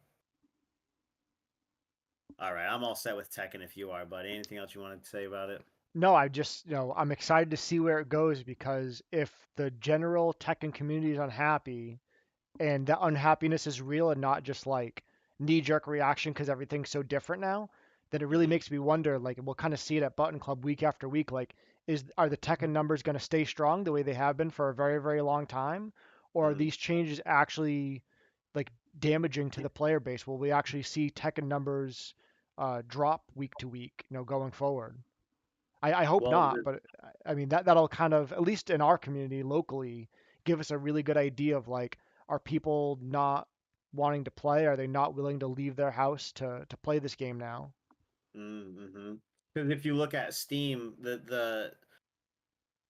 [SPEAKER 2] All right, I'm all set with Tekken if you are, buddy. Anything else you wanted to say about it?
[SPEAKER 1] No, I just, I'm excited to see where it goes because if the general Tekken community is unhappy, and that unhappiness is real and not just like knee-jerk reaction because everything's so different now, then it really
[SPEAKER 2] Mm-hmm.
[SPEAKER 1] makes me wonder. Like we'll kind of see it at Button Club week after week. Like, are the Tekken numbers going to stay strong the way they have been for a very, very long time, or are
[SPEAKER 2] Mm-hmm.
[SPEAKER 1] these changes actually like damaging to the player base? Will we actually see Tekken numbers drop week to week, going forward? I hope
[SPEAKER 2] Well,
[SPEAKER 1] not, but I mean that'll kind of, at least in our community locally, give us a really good idea of like, are people not wanting to play? Are they not willing to leave their house to play this game now?
[SPEAKER 2] mm-hmm. Because if you look at Steam,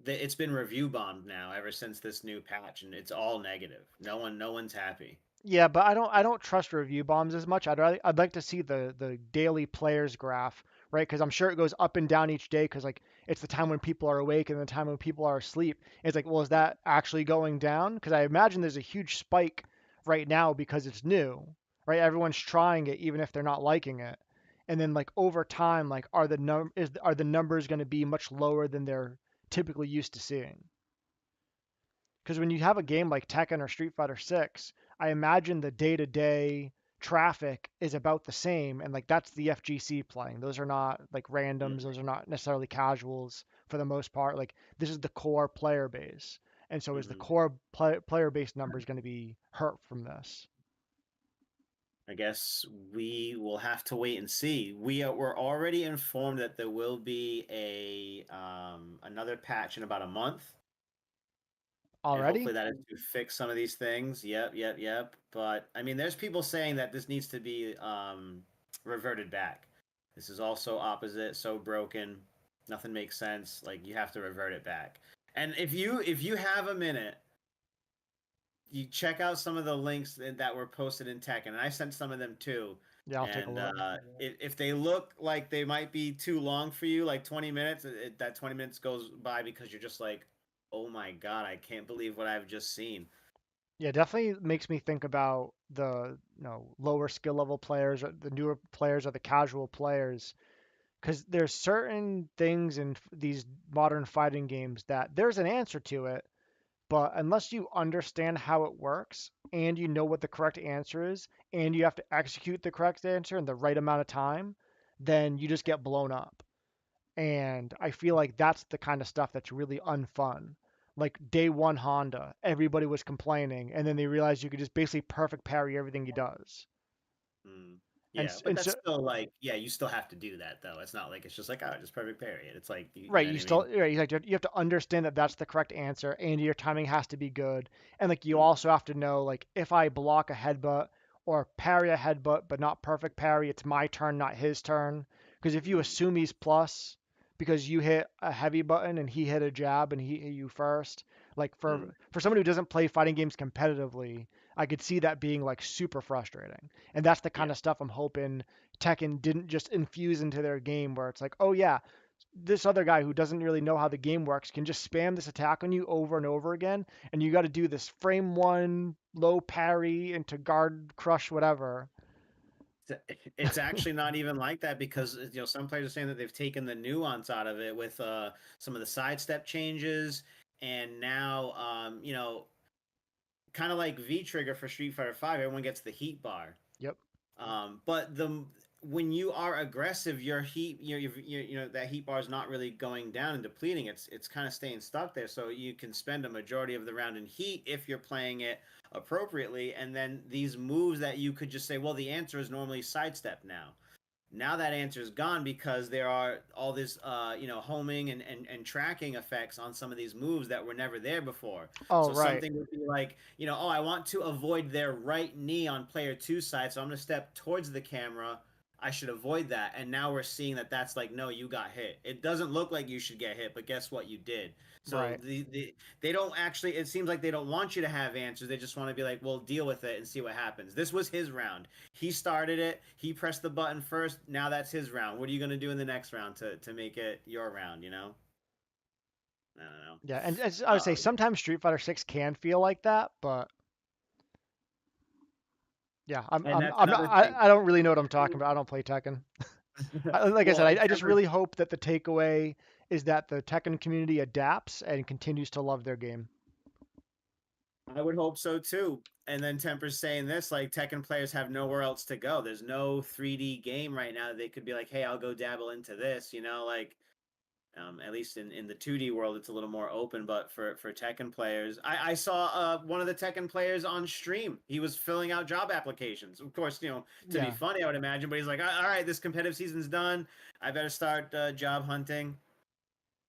[SPEAKER 2] it's been review bombed now ever since this new patch, and it's all negative. No one's happy.
[SPEAKER 1] Yeah, but I don't trust review bombs as much. I'd like to see the daily players graph, right? Because I'm sure it goes up and down each day because like it's the time when people are awake and the time when people are asleep. It's like, well, is that actually going down? Because I imagine there's a huge spike right now because it's new, right? Everyone's trying it even if they're not liking it. And then like over time, like are the numbers going to be much lower than they're typically used to seeing? Because when you have a game like Tekken or Street Fighter 6, I imagine the day-to-day traffic is about the same, and like that's the FGC playing. Those are not like randoms. Those are not necessarily casuals for the most part. Like this is the core player base, and so is the
[SPEAKER 2] Mm-hmm.
[SPEAKER 1] core player base numbers going to be hurt from this?
[SPEAKER 2] I guess we will have to wait and see. We're already informed that there will be a another patch in about a month, and
[SPEAKER 1] Already?
[SPEAKER 2] hopefully that is to fix some of these things. Yep, yep, yep. But I mean, there's people saying that this needs to be reverted back. This is also opposite, so broken, nothing makes sense. Like you have to revert it back. And if you have a minute, you check out some of the links that were posted in Tekken, and I sent some of them too.
[SPEAKER 1] Yeah, I'll take a
[SPEAKER 2] And
[SPEAKER 1] look.
[SPEAKER 2] if they look like they might be too long for you, like 20 minutes, that 20 minutes goes by because you're just like, oh my god, I can't believe what I've just seen.
[SPEAKER 1] Yeah, definitely makes me think about the lower skill level players, or the newer players, or the casual players. because there's certain things in these modern fighting games that there's an answer to it, but unless you understand how it works and you know what the correct answer is and you have to execute the correct answer in the right amount of time, then you just get blown up. And I feel like that's the kind of stuff that's really unfun. Like day one Honda, everybody was complaining, and then they realized you could just basically perfect parry everything he does.
[SPEAKER 2] Mm.
[SPEAKER 1] And
[SPEAKER 2] Yeah, but
[SPEAKER 1] and
[SPEAKER 2] that's
[SPEAKER 1] so
[SPEAKER 2] still like, yeah, you still have to do that though. It's not like it's just like, oh, just perfect parry it. It's like, you
[SPEAKER 1] right,
[SPEAKER 2] know
[SPEAKER 1] you
[SPEAKER 2] what I
[SPEAKER 1] still
[SPEAKER 2] mean?
[SPEAKER 1] right, you have to understand that that's the correct answer, and your timing has to be good. And like you
[SPEAKER 2] Mm,
[SPEAKER 1] also have to know like if I block a headbutt or parry a headbutt but not perfect parry, it's my turn, not his turn. Because if you
[SPEAKER 2] mm,
[SPEAKER 1] assume he's plus because you hit a heavy button and he hit a jab and he hit you first, like
[SPEAKER 2] mm.
[SPEAKER 1] for someone who doesn't play fighting games competitively, I could see that being like super frustrating. And that's the kind
[SPEAKER 2] Yeah.
[SPEAKER 1] of stuff I'm hoping Tekken didn't just infuse into their game where it's like, oh yeah, this other guy who doesn't really know how the game works can just spam this attack on you over and over again, and you got to do this frame one low parry into guard crush whatever.
[SPEAKER 2] It's actually not even like that because some players are saying that they've taken the nuance out of it with some of the sidestep changes, and now kind of like V trigger for Street Fighter Five, everyone gets the heat bar.
[SPEAKER 1] Yep.
[SPEAKER 2] But the when you are aggressive, your heat, that heat bar is not really going down and depleting. It's kind of staying stuck there, so you can spend a majority of the round in heat if you're playing it appropriately. And then these moves that you could just say, well, the answer is normally sidestep now. Now that answer is gone because there are all this homing and tracking effects on some of these moves that were never there before.
[SPEAKER 1] Oh,
[SPEAKER 2] So
[SPEAKER 1] right.
[SPEAKER 2] something would be like, oh, I want to avoid their right knee on player two side, so I'm going to step towards the camera. I should avoid that. And now we're seeing that that's like, no, you got hit. It doesn't look like you should get hit, but guess what, you did. So
[SPEAKER 1] Right.
[SPEAKER 2] they don't actually, it seems like they don't want you to have answers. They just want to be like, well, deal with it and see what happens. This was his round. He started it. He pressed the button first. Now that's his round. What are you going to do in the next round to make it your round, you know? I don't know.
[SPEAKER 1] Yeah, and as I would say sometimes Street Fighter 6 can feel like that, but yeah,
[SPEAKER 2] And that's another thing.
[SPEAKER 1] I don't really know what I'm talking about. I don't play Tekken. Like I said,
[SPEAKER 2] Well,
[SPEAKER 1] I just
[SPEAKER 2] Temper,
[SPEAKER 1] really hope that the takeaway is that the Tekken community adapts and continues to love their game.
[SPEAKER 2] I would hope so too. And then Temper's saying this, like Tekken players have nowhere else to go. There's no 3D game right now. They could be like, hey, I'll go dabble into this, like at least in the 2D world, it's a little more open. But for Tekken players, I saw one of the Tekken players on stream. He was filling out job applications. Of course, to be
[SPEAKER 1] Yeah.
[SPEAKER 2] funny, I would imagine. But he's like, all right, this competitive season's done. I better start job hunting.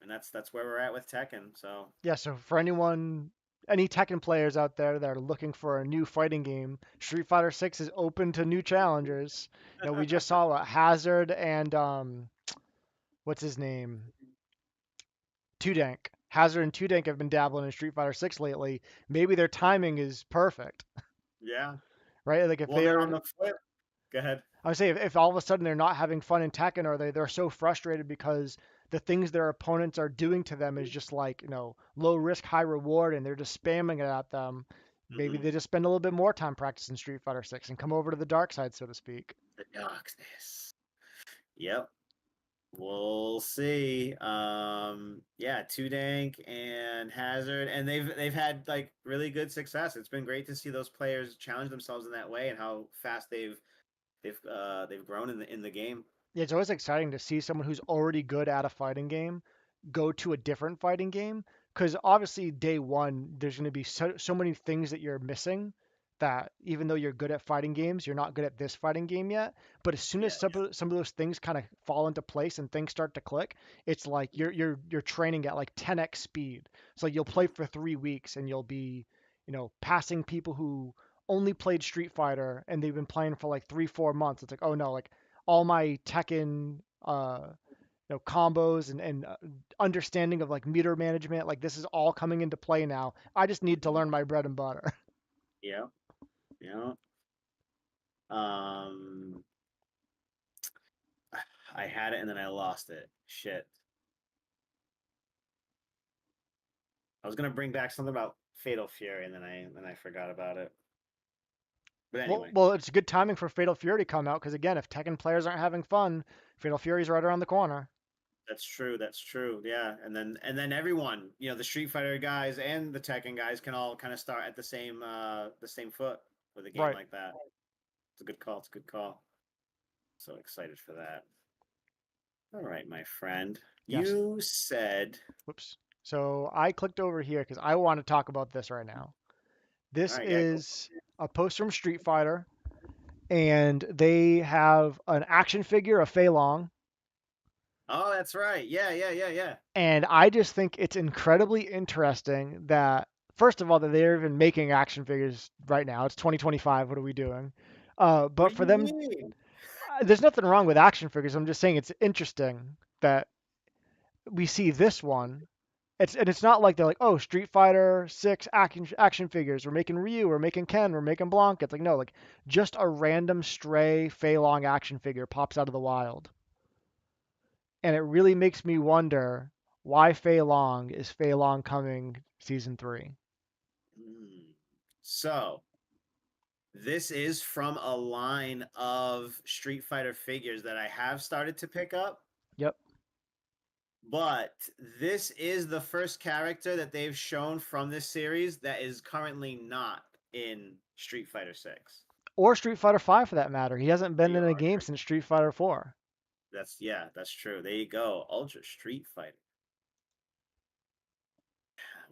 [SPEAKER 2] And that's where we're at with Tekken. So
[SPEAKER 1] Yeah, so for any Tekken players out there that are looking for a new fighting game, Street Fighter 6 is open to new challengers. We just saw Hazard and what's his name? Tudank. Hazard and Tudank have been dabbling in Street Fighter 6 lately. Maybe their timing is perfect,
[SPEAKER 2] yeah.
[SPEAKER 1] right? Like if
[SPEAKER 2] Well, then on
[SPEAKER 1] they're
[SPEAKER 2] the flip, go ahead.
[SPEAKER 1] I would say if all of a sudden they're not having fun in Tekken or they're so frustrated because the things their opponents are doing to them is just like, low risk, high reward and they're just spamming it at them. Maybe
[SPEAKER 2] Mm-hmm.
[SPEAKER 1] they just spend a little bit more time practicing Street Fighter 6 and come over to the dark side, so to speak.
[SPEAKER 2] The darkness. Yep. We'll see. Yeah, Tudank and Hazard, and they've had like really good success. It's been great to see those players challenge themselves in that way and how fast they've grown in the game.
[SPEAKER 1] Yeah, it's always exciting to see someone who's already good at a fighting game go to a different fighting game because obviously day one there's going to be so many things that you're missing that even though you're good at fighting games you're not good at this fighting game yet, but as soon as
[SPEAKER 2] Yeah,
[SPEAKER 1] some of those things kind of fall into place and things start to click, it's like you're training at like 10x speed. So like you'll play for 3 weeks and you'll be passing people who only played Street Fighter and they've been playing for like 3 4 months. It's like, oh no, like all my Tekken combos and understanding of like meter management, like this is all coming into play now. I just need to
[SPEAKER 2] Mhm.
[SPEAKER 1] learn my bread and butter.
[SPEAKER 2] Yeah, yeah. Um, I had it and then I lost it. Shit. I was gonna bring back something about Fatal Fury and then I forgot about it. But
[SPEAKER 1] Well,
[SPEAKER 2] anyway,
[SPEAKER 1] well, it's good timing for Fatal Fury to come out because again, if Tekken players aren't having fun, Fatal Fury's right around the corner.
[SPEAKER 2] that's true. That's true. Yeah, and then everyone, the Street Fighter guys and the Tekken guys can all kind of start at the same foot with a game
[SPEAKER 1] Right.
[SPEAKER 2] like that. It's a good call. It's a good call. So excited for that. All right, my friend.
[SPEAKER 1] Yes.
[SPEAKER 2] You said,
[SPEAKER 1] Whoops. So I clicked over here because I want to talk about this right now.
[SPEAKER 2] all
[SPEAKER 1] This
[SPEAKER 2] right, yeah, go.
[SPEAKER 1] is a post from Street Fighter, and they have an action figure of Fei Long,
[SPEAKER 2] Oh, that's right. Yeah, yeah, yeah, yeah.
[SPEAKER 1] and I just think it's incredibly interesting that first of all that they're even making action figures right now. It's 2025. What are we doing?
[SPEAKER 2] What
[SPEAKER 1] But
[SPEAKER 2] do
[SPEAKER 1] for
[SPEAKER 2] you
[SPEAKER 1] them,
[SPEAKER 2] mean?
[SPEAKER 1] there's nothing wrong with action figures. I'm just saying it's interesting that we see this one. It's not like they're like, oh, Street Fighter 6 action figures. We're making Ryu, we're making Ken, we're making Blanc. It's like no, like just a random stray Fei Long action figure pops out of the wild, and it really makes me wonder why Fei Long is Fei Long coming season 3.
[SPEAKER 2] Hmm. So, this is from a line of Street Fighter figures that I have started to pick up,
[SPEAKER 1] Yep.
[SPEAKER 2] but this is the first character that they've shown from this series that is currently not in Street Fighter 6.
[SPEAKER 1] Or Street Fighter 5 for that matter. He hasn't been
[SPEAKER 2] You
[SPEAKER 1] in a
[SPEAKER 2] are
[SPEAKER 1] game
[SPEAKER 2] true.
[SPEAKER 1] since Street Fighter 4.
[SPEAKER 2] Yeah, that's true. There you go. Ultra Street Fighter.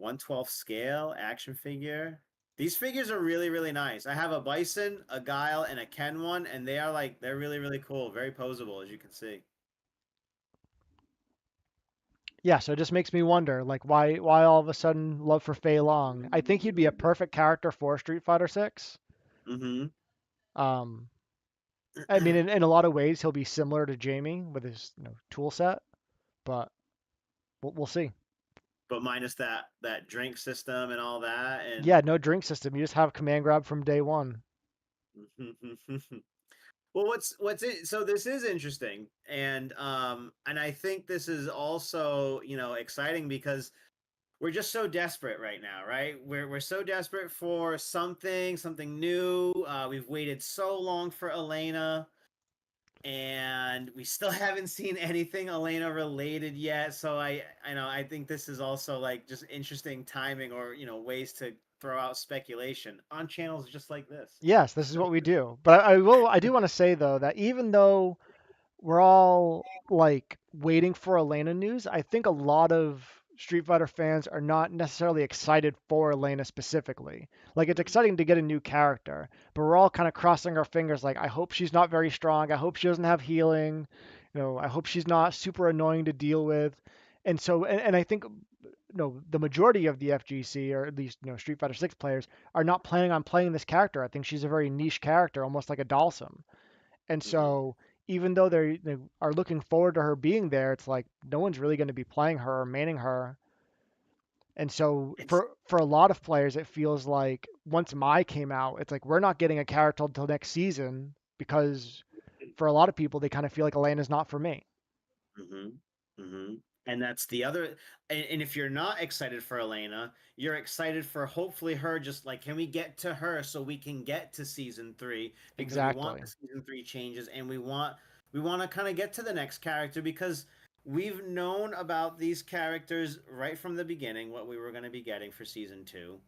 [SPEAKER 2] 1/12 scale action figure. These figures are really, really nice. I have a Bison, a Guile, and a Ken one, and they're really, really cool. Very posable, as you can see.
[SPEAKER 1] Yeah, so it just makes me wonder, like, why all of a sudden love for Fei Long? I think he'd be a perfect character for Street Fighter 6.
[SPEAKER 2] Mm-hmm.
[SPEAKER 1] Um, I mean, in a lot of ways, he'll be similar to Jamie with his tool set, but we'll see.
[SPEAKER 2] But minus that drink system and all that,
[SPEAKER 1] Yeah,
[SPEAKER 2] and
[SPEAKER 1] no drink system. You just have command grab from day one.
[SPEAKER 2] well, what's it? So this is interesting, and I think this is also exciting because we're just so desperate right now, right? We're so desperate for something new. We've waited so long for Elena, and we still haven't seen anything Elena related yet. So I think this is also like just interesting timing, or ways to throw out speculation on channels just like this.
[SPEAKER 1] Yes, this is what we do. But I do want to say though that even though we're all like waiting for Elena news. I think a lot of Street Fighter fans are not necessarily excited for Elena specifically. Like it's
[SPEAKER 2] Mm-hmm.
[SPEAKER 1] exciting to get a new character, but we're all kind of crossing our fingers like I hope she's not very strong. I hope she doesn't have healing. I hope she's not super annoying to deal with. And I think the majority of the FGC or at least Street Fighter 6 players are not planning on playing this character. I think she's a very niche character, almost like a Dalsum. And
[SPEAKER 2] Mm-hmm.
[SPEAKER 1] so even though they are looking forward to her being there, it's like no one's really going to be playing her or manning her. And so
[SPEAKER 2] It's
[SPEAKER 1] for a lot of players, it feels like once Mai came out, it's like we're not getting a character until next season because for a lot of people, they kind of feel like Elena's not for me.
[SPEAKER 2] Mm-hmm. Mm-hmm. And that's the other. And if you're not excited for Elena, you're excited for hopefully her. Just like, can we get to her so we can get to season 3? Because we want
[SPEAKER 1] Exactly.
[SPEAKER 2] the season 3 changes, and we want to kind of get to the next character because we've known about these characters right from the beginning what we were going to be getting for season 2.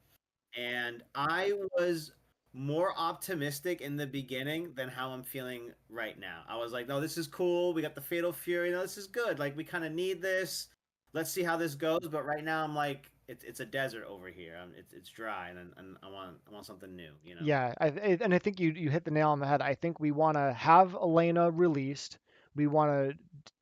[SPEAKER 2] And I was more optimistic in the beginning than how I'm feeling right now. I was like, no, this is cool. We got the Fatal Fury. No, this is good. Like, we kind of need this. Let's see how this goes. But right now, I'm like, it's a desert over here. It's dry, and I want something new.
[SPEAKER 1] Yeah, and I think you hit the nail on the head. I think we want to have Elena released. We want to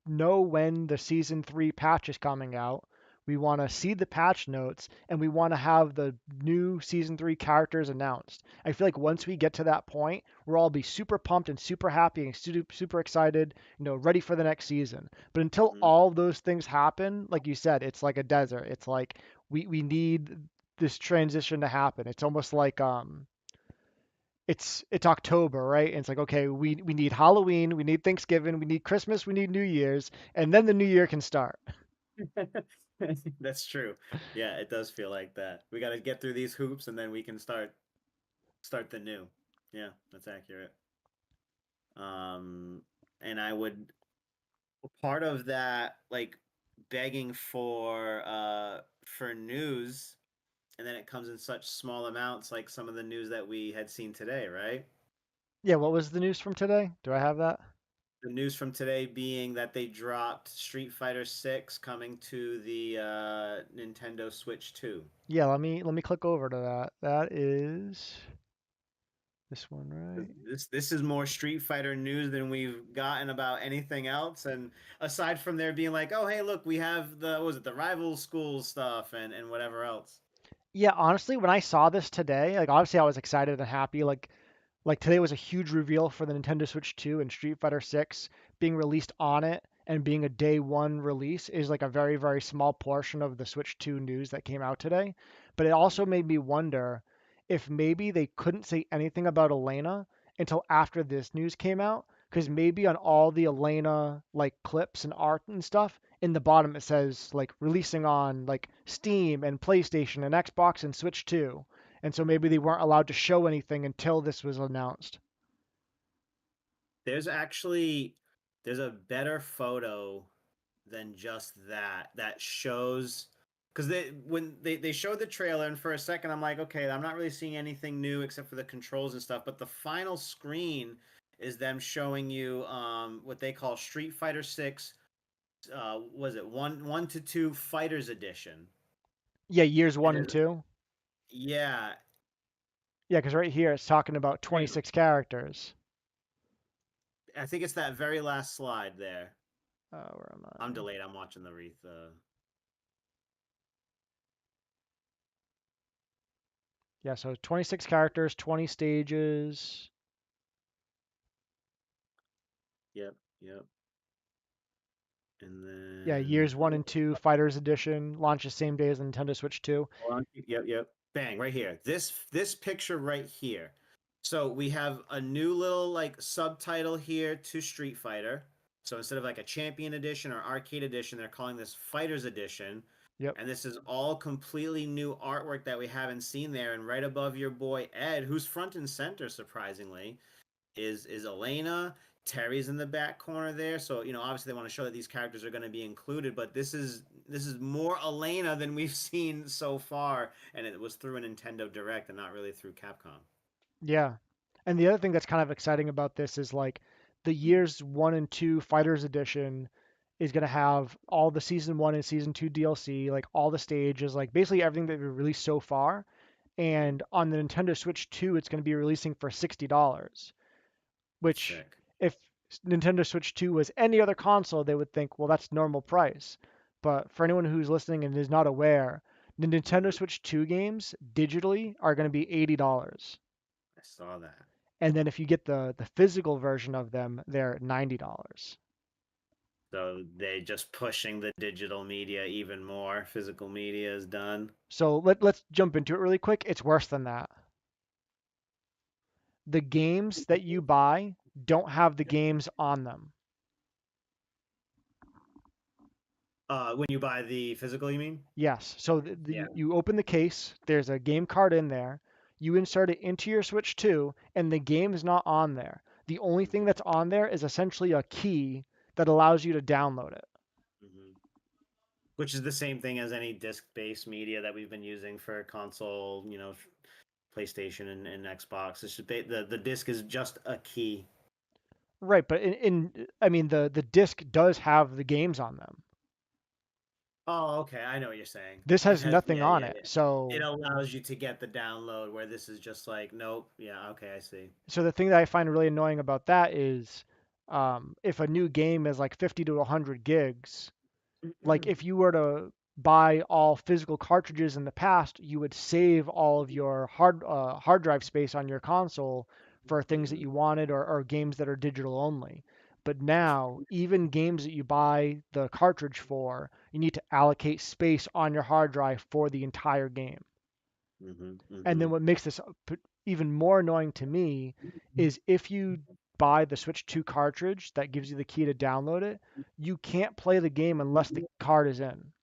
[SPEAKER 1] know when the season 3 patch is coming out. We want to see the patch notes and we want to have the new season 3 characters announced. I feel like once we get to that point, we'll all be super pumped and super happy and super excited, ready for the next season. But until
[SPEAKER 2] Hmm.
[SPEAKER 1] all those things happen, like you said, it's like a desert. It's like we need this transition to happen. It's almost like it's October, right? And it's like, okay, we need Halloween, we need Thanksgiving, we need Christmas, we need New Year's, and then the new year can start.
[SPEAKER 2] That's true. Yeah, it does feel like that. We got to get through these hoops, and then we can start the new. Yeah, that's accurate. Um, and I would part of that like begging for news, and then it comes in such small amounts, like some of the news that we had seen today, right?
[SPEAKER 1] Yeah, what was the news from today? Do I have that?
[SPEAKER 2] The news from today being that they dropped Street Fighter 6 coming to the Nintendo Switch 2.
[SPEAKER 1] Yeah, let me click over to that. That is this one, right?
[SPEAKER 2] This is more Street Fighter news than we've gotten about anything else. And aside from there being like, oh hey, look, we have the what was it the rival school stuff and whatever else.
[SPEAKER 1] Yeah, honestly, when I saw this today, like obviously I was excited and happy. Like today was a huge reveal for the Nintendo Switch 2 and Street Fighter 6 being released on it and being a day one release is like a very, very small portion of the Switch 2 news that came out today. But it also
[SPEAKER 2] Mhm.
[SPEAKER 1] made me wonder if maybe they couldn't say anything about Elena until after this news came out. Because maybe on all the Elena like clips and art and stuff, in the bottom it says like releasing on like Steam and PlayStation and Xbox and Switch 2. And so maybe they weren't allowed to show anything until this was announced.
[SPEAKER 2] There's actually there's a better photo than just that shows because they showed the trailer and for a second I'm like okay I'm not really seeing anything new except for the controls and stuff but the final screen is them showing you what they call Street Fighter 6 was it 1 to 2 Fighters Edition
[SPEAKER 1] Yeah, years
[SPEAKER 2] and
[SPEAKER 1] one and
[SPEAKER 2] it,
[SPEAKER 1] two.
[SPEAKER 2] yeah
[SPEAKER 1] Yeah, because right here it's talking about
[SPEAKER 2] hey,
[SPEAKER 1] 26 characters.
[SPEAKER 2] I think it's that very last slide there.
[SPEAKER 1] Where am
[SPEAKER 2] I'm
[SPEAKER 1] I?
[SPEAKER 2] delayed. I'm watching the wreath.
[SPEAKER 1] Yeah, so 26 characters, 20 stages.
[SPEAKER 2] Yep, yep. And
[SPEAKER 1] Yeah,
[SPEAKER 2] then
[SPEAKER 1] years one and two, Fighters Edition, launches same day as the Nintendo Switch 2.
[SPEAKER 2] hold on. Yep, yep. Bang, right here. This picture right here. So we have a new little like subtitle here to Street Fighter. So instead of like a Champion Edition or Arcade Edition, they're calling this Fighters Edition.
[SPEAKER 1] Yep.
[SPEAKER 2] And this is all completely new artwork that we haven't seen there. And right above your boy Ed, who's front and center, surprisingly, is Elena. Terry's in the back corner there, so obviously they want to show that these characters are going to be included. But this is more Elena than we've seen so far, and it was through a Nintendo Direct and not really through Capcom.
[SPEAKER 1] Yeah. And the other thing that's kind of exciting about this is like the years one and two Fighters Edition is going to have all the season one and season two DLC, like all the stages, like basically everything that we've released so far.
[SPEAKER 2] Mm-hmm.
[SPEAKER 1] And on the Nintendo Switch 2, it's going to be releasing for $60,
[SPEAKER 2] That's
[SPEAKER 1] which
[SPEAKER 2] sick.
[SPEAKER 1] if Nintendo Switch 2 was any other console, they would think, well, that's normal price. But for anyone who's listening and is not aware, the Nintendo
[SPEAKER 2] Mm-hmm.
[SPEAKER 1] Switch 2 games digitally are going to be $80.
[SPEAKER 2] I saw that.
[SPEAKER 1] And then if you get the physical version of them, they're $90.
[SPEAKER 2] So they just pushing the digital media even more. Physical media is done.
[SPEAKER 1] So let's jump into it really quick. It's worse than that. The games that you buy don't have the games on them.
[SPEAKER 2] When you buy the physical, you mean?
[SPEAKER 1] Yes. So
[SPEAKER 2] Yeah.
[SPEAKER 1] you open the case, there's a game card in there. You insert it into your Switch 2, and the game is not on there. The only thing
[SPEAKER 2] Mm-hmm.
[SPEAKER 1] that's on there is essentially a key that allows you to download it.
[SPEAKER 2] Mm-hmm. Which is the same thing as any disc-based media that we've been using for console, PlayStation and Xbox. It's just the disc is just a key.
[SPEAKER 1] Right, but in I mean the disc does have the games on them.
[SPEAKER 2] Oh, okay. I know what you're saying.
[SPEAKER 1] This
[SPEAKER 2] It
[SPEAKER 1] has
[SPEAKER 2] has,
[SPEAKER 1] nothing
[SPEAKER 2] yeah,
[SPEAKER 1] on
[SPEAKER 2] yeah,
[SPEAKER 1] it.
[SPEAKER 2] yeah. It
[SPEAKER 1] So
[SPEAKER 2] allows you to get the download where this is just like, nope. Yeah, okay, I see.
[SPEAKER 1] so the thing that I find really annoying about that is if a new game is like 50 to 100 gigs, like if you were to buy all physical cartridges in the past, you would save all of your hard drive space on your console for things that
[SPEAKER 2] Mhm.
[SPEAKER 1] you wanted or games that are digital only. But
[SPEAKER 2] I see.
[SPEAKER 1] now, even games that you buy the cartridge for, you need to allocate space on your hard drive for the entire game.
[SPEAKER 2] Mm-hmm,
[SPEAKER 1] And
[SPEAKER 2] mm-hmm.
[SPEAKER 1] then what makes this even more annoying to me is if you buy the Switch 2 cartridge that gives you the key to download it, you can't play the game unless the card is in.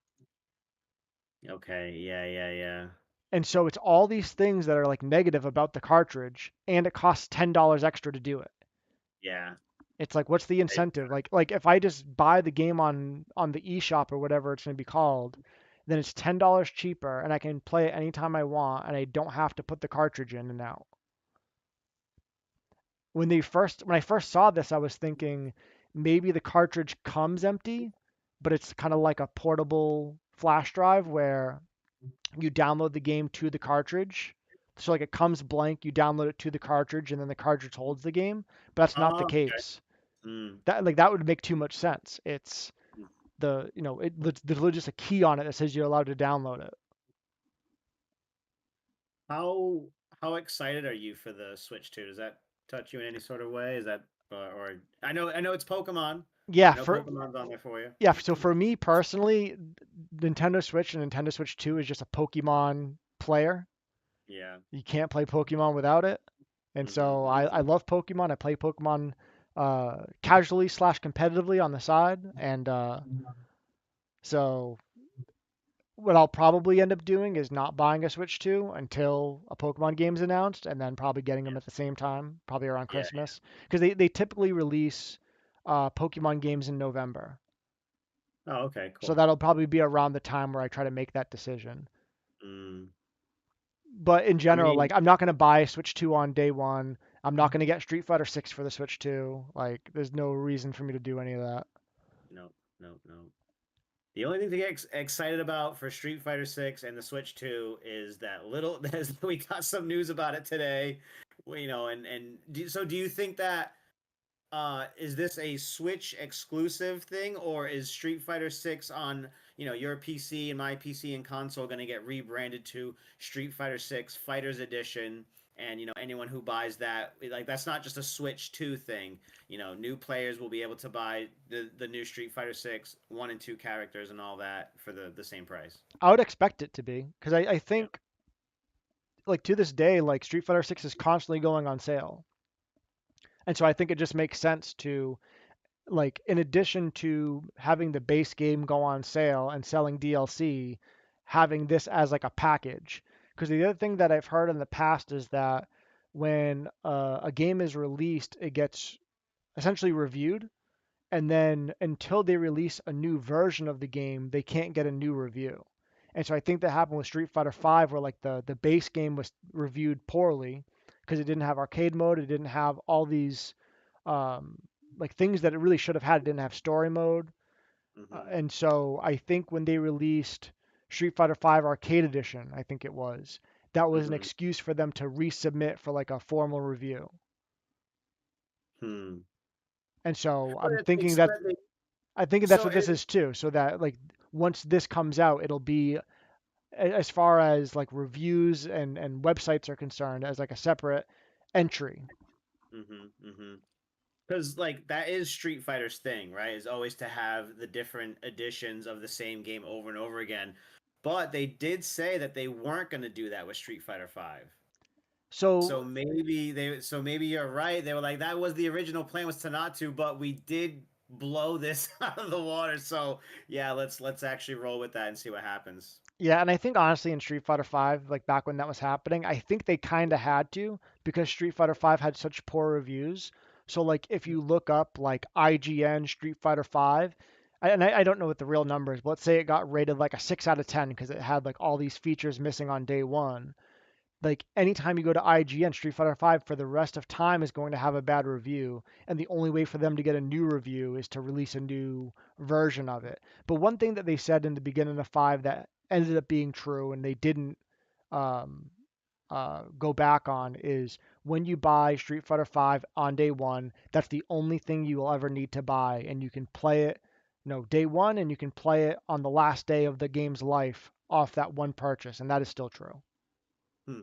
[SPEAKER 2] Okay, yeah, yeah, yeah.
[SPEAKER 1] And so it's all these things that are like negative about the cartridge, and it costs $10 extra to do it.
[SPEAKER 2] Yeah.
[SPEAKER 1] It's like, what's the
[SPEAKER 2] It-
[SPEAKER 1] incentive? Like if I just buy the game on the eShop or whatever it's going to be called, then it's $10 cheaper, and I can play it anytime I want, and I don't have to put the cartridge in and out. When I first saw this, I was thinking maybe the cartridge comes empty, but it's kind of like a portable flash drive where you download the game to the cartridge. So like it comes blank, you download it to the cartridge, and then the cartridge holds the game. But that's not the
[SPEAKER 2] Oh, okay.
[SPEAKER 1] case.
[SPEAKER 2] Mm.
[SPEAKER 1] That would make too much sense. It's there's just a key on it that says you're allowed to download it.
[SPEAKER 2] How how excited are you for the Switch 2? Does that touch you in any sort of way? Is that or I know it's Pokemon.
[SPEAKER 1] Yeah,
[SPEAKER 2] I know
[SPEAKER 1] for
[SPEAKER 2] Pokemon's on there for you.
[SPEAKER 1] yeah, so for me personally, Nintendo Switch and Nintendo Switch 2 is just a Pokemon player.
[SPEAKER 2] Yeah.
[SPEAKER 1] You can't play Pokemon without it. And so
[SPEAKER 2] Mm-hmm.
[SPEAKER 1] I love Pokemon. I play Pokemon casually slash competitively on the side. And so what I'll probably end up doing is not buying a Switch 2 until a Pokemon game's announced, and then probably getting them at the same time, probably around
[SPEAKER 2] Yeah.
[SPEAKER 1] Christmas. Because they typically release Pokemon games in November.
[SPEAKER 2] Yeah. Oh, okay,
[SPEAKER 1] So
[SPEAKER 2] cool.
[SPEAKER 1] that'll probably be around the time where I try to make that decision.
[SPEAKER 2] Mm.
[SPEAKER 1] But in
[SPEAKER 2] I
[SPEAKER 1] general, like
[SPEAKER 2] mean,
[SPEAKER 1] I'm not gonna buy Switch 2 on day one. I'm not gonna get Street Fighter 6 for the Switch 2. Like there's no reason for me to do any of that.
[SPEAKER 2] no, no, no. The only thing to get excited about for Street Fighter 6 and the Switch 2 is that little we got some news about it today. So do you think that is this a Switch exclusive thing, or is Street Fighter 6 on, your PC and my PC and console going to get rebranded to Street Fighter 6 Fighters Edition? And anyone who buys that, like, that's not just a Switch 2 thing. New players will be able to buy the new Street Fighter 6 1 and 2 characters and all that for the same price.
[SPEAKER 1] I would expect it to be because I
[SPEAKER 2] Yeah.
[SPEAKER 1] think like to this day, like Street Fighter 6 is constantly going on sale. And so I think it just makes sense to like in addition to having the base game go on sale and selling DLC, having this as like a package. Because the other thing that I've heard in the past is that when a game is released, it gets essentially reviewed, and then until they release a new version of the game, they can't get a new review. And so I think that happened with Street Fighter V, where like the base game was reviewed poorly because it didn't have arcade mode, it didn't have all these um, like things that it really should have had. It didn't have story mode,
[SPEAKER 2] Mm-hmm.
[SPEAKER 1] and so I think when they released Street Fighter V Arcade Edition, I think it was that was an
[SPEAKER 2] Mm-hmm.
[SPEAKER 1] excuse for them to resubmit for like a formal review.
[SPEAKER 2] Hmm.
[SPEAKER 1] And so
[SPEAKER 2] But
[SPEAKER 1] I'm
[SPEAKER 2] it's
[SPEAKER 1] thinking that
[SPEAKER 2] exciting.
[SPEAKER 1] I think that's
[SPEAKER 2] So
[SPEAKER 1] what this
[SPEAKER 2] it.
[SPEAKER 1] is too. So that like once this comes out, it'll be as far as like reviews and websites are concerned as like a separate entry.
[SPEAKER 2] Mm-hmm. Mm-hmm. Because like that is Street Fighter's thing, right? Is always to have the different editions of the same game over and over again. But they did say that they weren't going to do that with Street Fighter 5.
[SPEAKER 1] So
[SPEAKER 2] So maybe you're right. They were like, that was the original plan, was to not to, but we did blow this out of the water. So yeah, let's actually roll with that and see what happens.
[SPEAKER 1] yeah, and I think honestly in Street Fighter V, like back when that was happening, I think they kind of had to because Street Fighter V had such poor reviews. So like if you look up like IGN Street Fighter V, I don't know what the real number is, but let's say it got rated like a 6 out of 10 because it had like all these features missing on day one. Like anytime you go to IGN, Street Fighter V for the rest of time is going to have a bad review, and the only way for them to get a new review is to release a new version of it. But one thing that they said in the beginning of Five that ended up being true, and they didn't um, go back on, is when you buy Street Fighter V on day one, that's the only thing you will ever need to buy, and you can play it, day one, and you can play it on the last day of the game's life off that one purchase, and that is still true.
[SPEAKER 2] Hmm.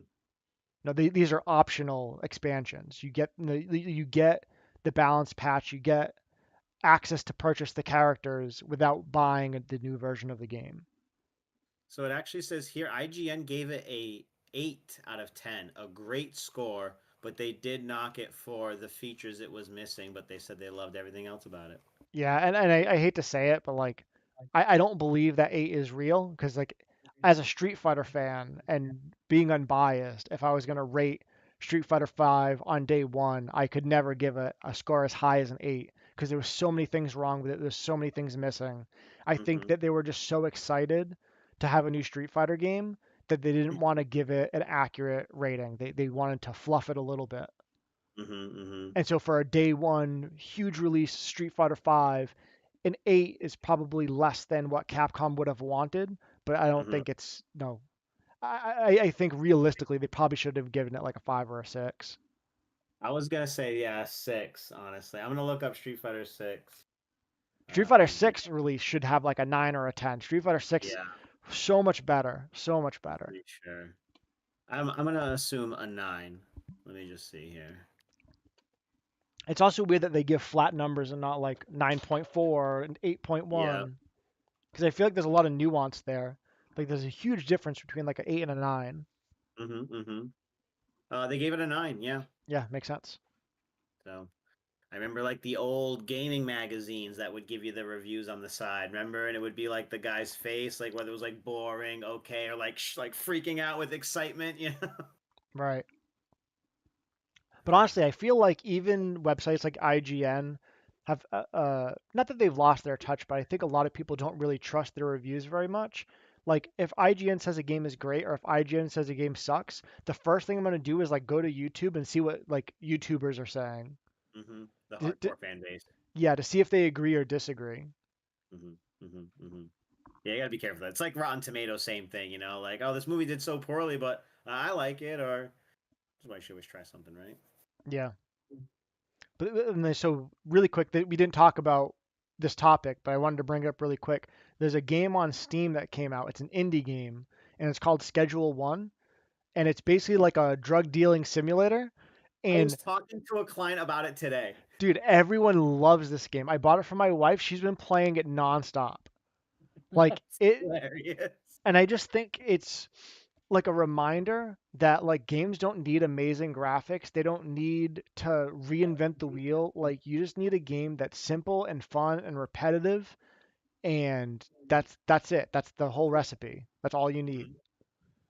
[SPEAKER 1] No, these are optional expansions. You get the balance patch. You get access to purchase the characters without buying the new version of the game.
[SPEAKER 2] So it actually says here IGN gave it a 8 out of 10, a great score, but they did knock it for the features it was missing, but they said they loved everything else about it.
[SPEAKER 1] Yeah, and I hate to say it, but like I don't believe that 8 is real because like as a Street Fighter fan and being unbiased, if I was going to rate Street Fighter 5 on day one, I could never give it a score as high as an 8 because there was so many things wrong with it. There's so many things missing. I think
[SPEAKER 2] Mhm.
[SPEAKER 1] that they were just so excited to have a new Street Fighter game that they didn't want to give it an accurate rating. They wanted to fluff it a little bit.
[SPEAKER 2] Mhm. Mhm.
[SPEAKER 1] And so for a day one huge release Street Fighter 5, an 8 is probably less than what Capcom would have wanted, but I don't
[SPEAKER 2] Mhm.
[SPEAKER 1] think it's no. I think realistically they probably should have given it like a 5 or a 6.
[SPEAKER 2] I was gonna say yeah, 6. Honestly, I'm gonna look up Street Fighter 6.
[SPEAKER 1] Street Fighter
[SPEAKER 2] Yeah,
[SPEAKER 1] 6 release should have like a 9 or a 10. Street Fighter 6
[SPEAKER 2] yeah,
[SPEAKER 1] so much better, so much
[SPEAKER 2] I'm
[SPEAKER 1] better.
[SPEAKER 2] pretty sure. I'm gonna assume a 9. Let me just see here.
[SPEAKER 1] It's also weird that they give flat numbers and not like 9.4 and
[SPEAKER 2] Yeah.
[SPEAKER 1] 8.1 because I feel like there's a lot of nuance there. Like there's a huge difference between like an 8 and a 9.
[SPEAKER 2] Mhm. Mhm. They gave it a 9. Yeah.
[SPEAKER 1] Yeah, makes sense.
[SPEAKER 2] So I remember like the old gaming magazines that would give you the reviews on the side. Remember, and it would be like the guy's face, like whether it was like boring, okay, or like like freaking out with excitement. You know.
[SPEAKER 1] Right. But honestly, I feel like even websites like IGN have, not that they've lost their touch, but I think a lot of people don't really trust their reviews very much. Like if IGN says a game is great or if IGN says a game sucks, the first thing I'm going to do is like go to YouTube and see what like YouTubers are saying.
[SPEAKER 2] The
[SPEAKER 1] D- d-
[SPEAKER 2] hardcore fan base.
[SPEAKER 1] yeah, to see if they agree or disagree.
[SPEAKER 2] hmm Yeah, you gotta be careful. It's like Rotten Tomatoes, same thing. You know, like oh, this movie did so poorly, but I like it. Or that's why you should always try something, right?
[SPEAKER 1] Yeah. But so really quick, we didn't talk about this topic, but I wanted to bring it up really quick. There's a game on Steam that came out. It's an indie game, and it's called Schedule One, and it's basically like a drug dealing simulator.
[SPEAKER 2] I was
[SPEAKER 1] And
[SPEAKER 2] talking to a client about it today.
[SPEAKER 1] dude, everyone loves this game. I bought it for my wife. She's been playing it nonstop. Like
[SPEAKER 2] That's
[SPEAKER 1] it,
[SPEAKER 2] hilarious.
[SPEAKER 1] and I just think it's like a reminder that like games don't need amazing graphics. They don't need to reinvent the wheel. Like you just need a game that's simple and fun and repetitive and that's it. That's the whole recipe. That's all you need.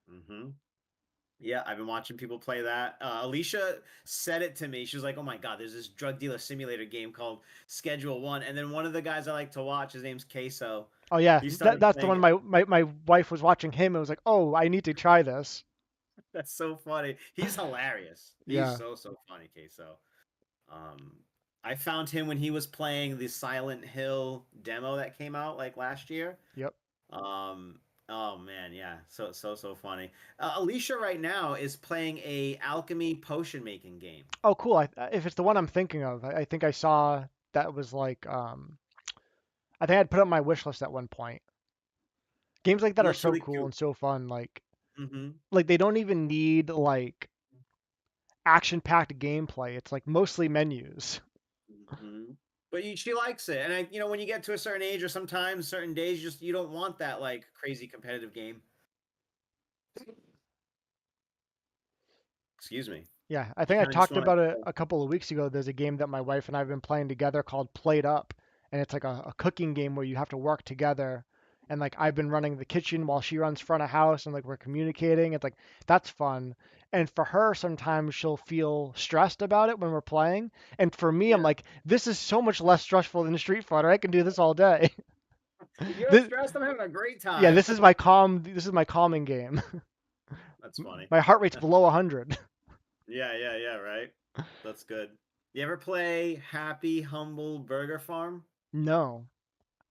[SPEAKER 2] hmm Yeah, I've been watching people play that. Alicia said it to me. She was like, "Oh my God, there's this drug dealer simulator game called Schedule One." And then one of the guys I like to watch, his name's Queso.
[SPEAKER 1] Oh yeah,
[SPEAKER 2] He started
[SPEAKER 1] that's the
[SPEAKER 2] playing
[SPEAKER 1] one
[SPEAKER 2] it.
[SPEAKER 1] my wife was watching him and was like, "Oh, I need to try this."
[SPEAKER 2] That's so funny. He's hilarious. He's
[SPEAKER 1] Yeah.
[SPEAKER 2] so funny, Queso. Um, I found him when he was playing the Silent Hill demo that came out like last year.
[SPEAKER 1] Yep.
[SPEAKER 2] Um, oh man, yeah, so funny. Alicia right now is playing a alchemy potion making game.
[SPEAKER 1] Oh cool. If it's the one I'm thinking of, I think I saw that was like I think I'd put it on my wish list at one point. Games like
[SPEAKER 2] It
[SPEAKER 1] that are
[SPEAKER 2] looks
[SPEAKER 1] so
[SPEAKER 2] really
[SPEAKER 1] cool
[SPEAKER 2] cute.
[SPEAKER 1] and so fun.
[SPEAKER 2] hmm
[SPEAKER 1] Like they don't even need like action-packed gameplay. It's like mostly menus.
[SPEAKER 2] hmm But she likes it, and when you get to a certain age, or sometimes certain days, just you don't want that like crazy competitive game. Excuse me.
[SPEAKER 1] Yeah, I
[SPEAKER 2] You
[SPEAKER 1] think I
[SPEAKER 2] kind of just
[SPEAKER 1] talked
[SPEAKER 2] want
[SPEAKER 1] about it
[SPEAKER 2] to.
[SPEAKER 1] a couple of weeks ago. There's a game that my wife and I have been playing together called Plate Up, and it's like a cooking game where you have to work together. And like I've been running the kitchen while she runs front of house, and like we're communicating. It's like that's fun. And for her, sometimes she'll feel stressed about it when we're playing. And for me, I'm
[SPEAKER 2] Yeah.
[SPEAKER 1] like, this is so much less stressful than Street Fighter. I can do this all day.
[SPEAKER 2] If you're
[SPEAKER 1] This,
[SPEAKER 2] stressed, I'm having a great
[SPEAKER 1] yeah,
[SPEAKER 2] time.
[SPEAKER 1] this is my calm. This is my calming game.
[SPEAKER 2] That's funny.
[SPEAKER 1] My heart rate's below 100.
[SPEAKER 2] Yeah, right. That's good. You ever play Happy Humble Burger Farm?
[SPEAKER 1] No,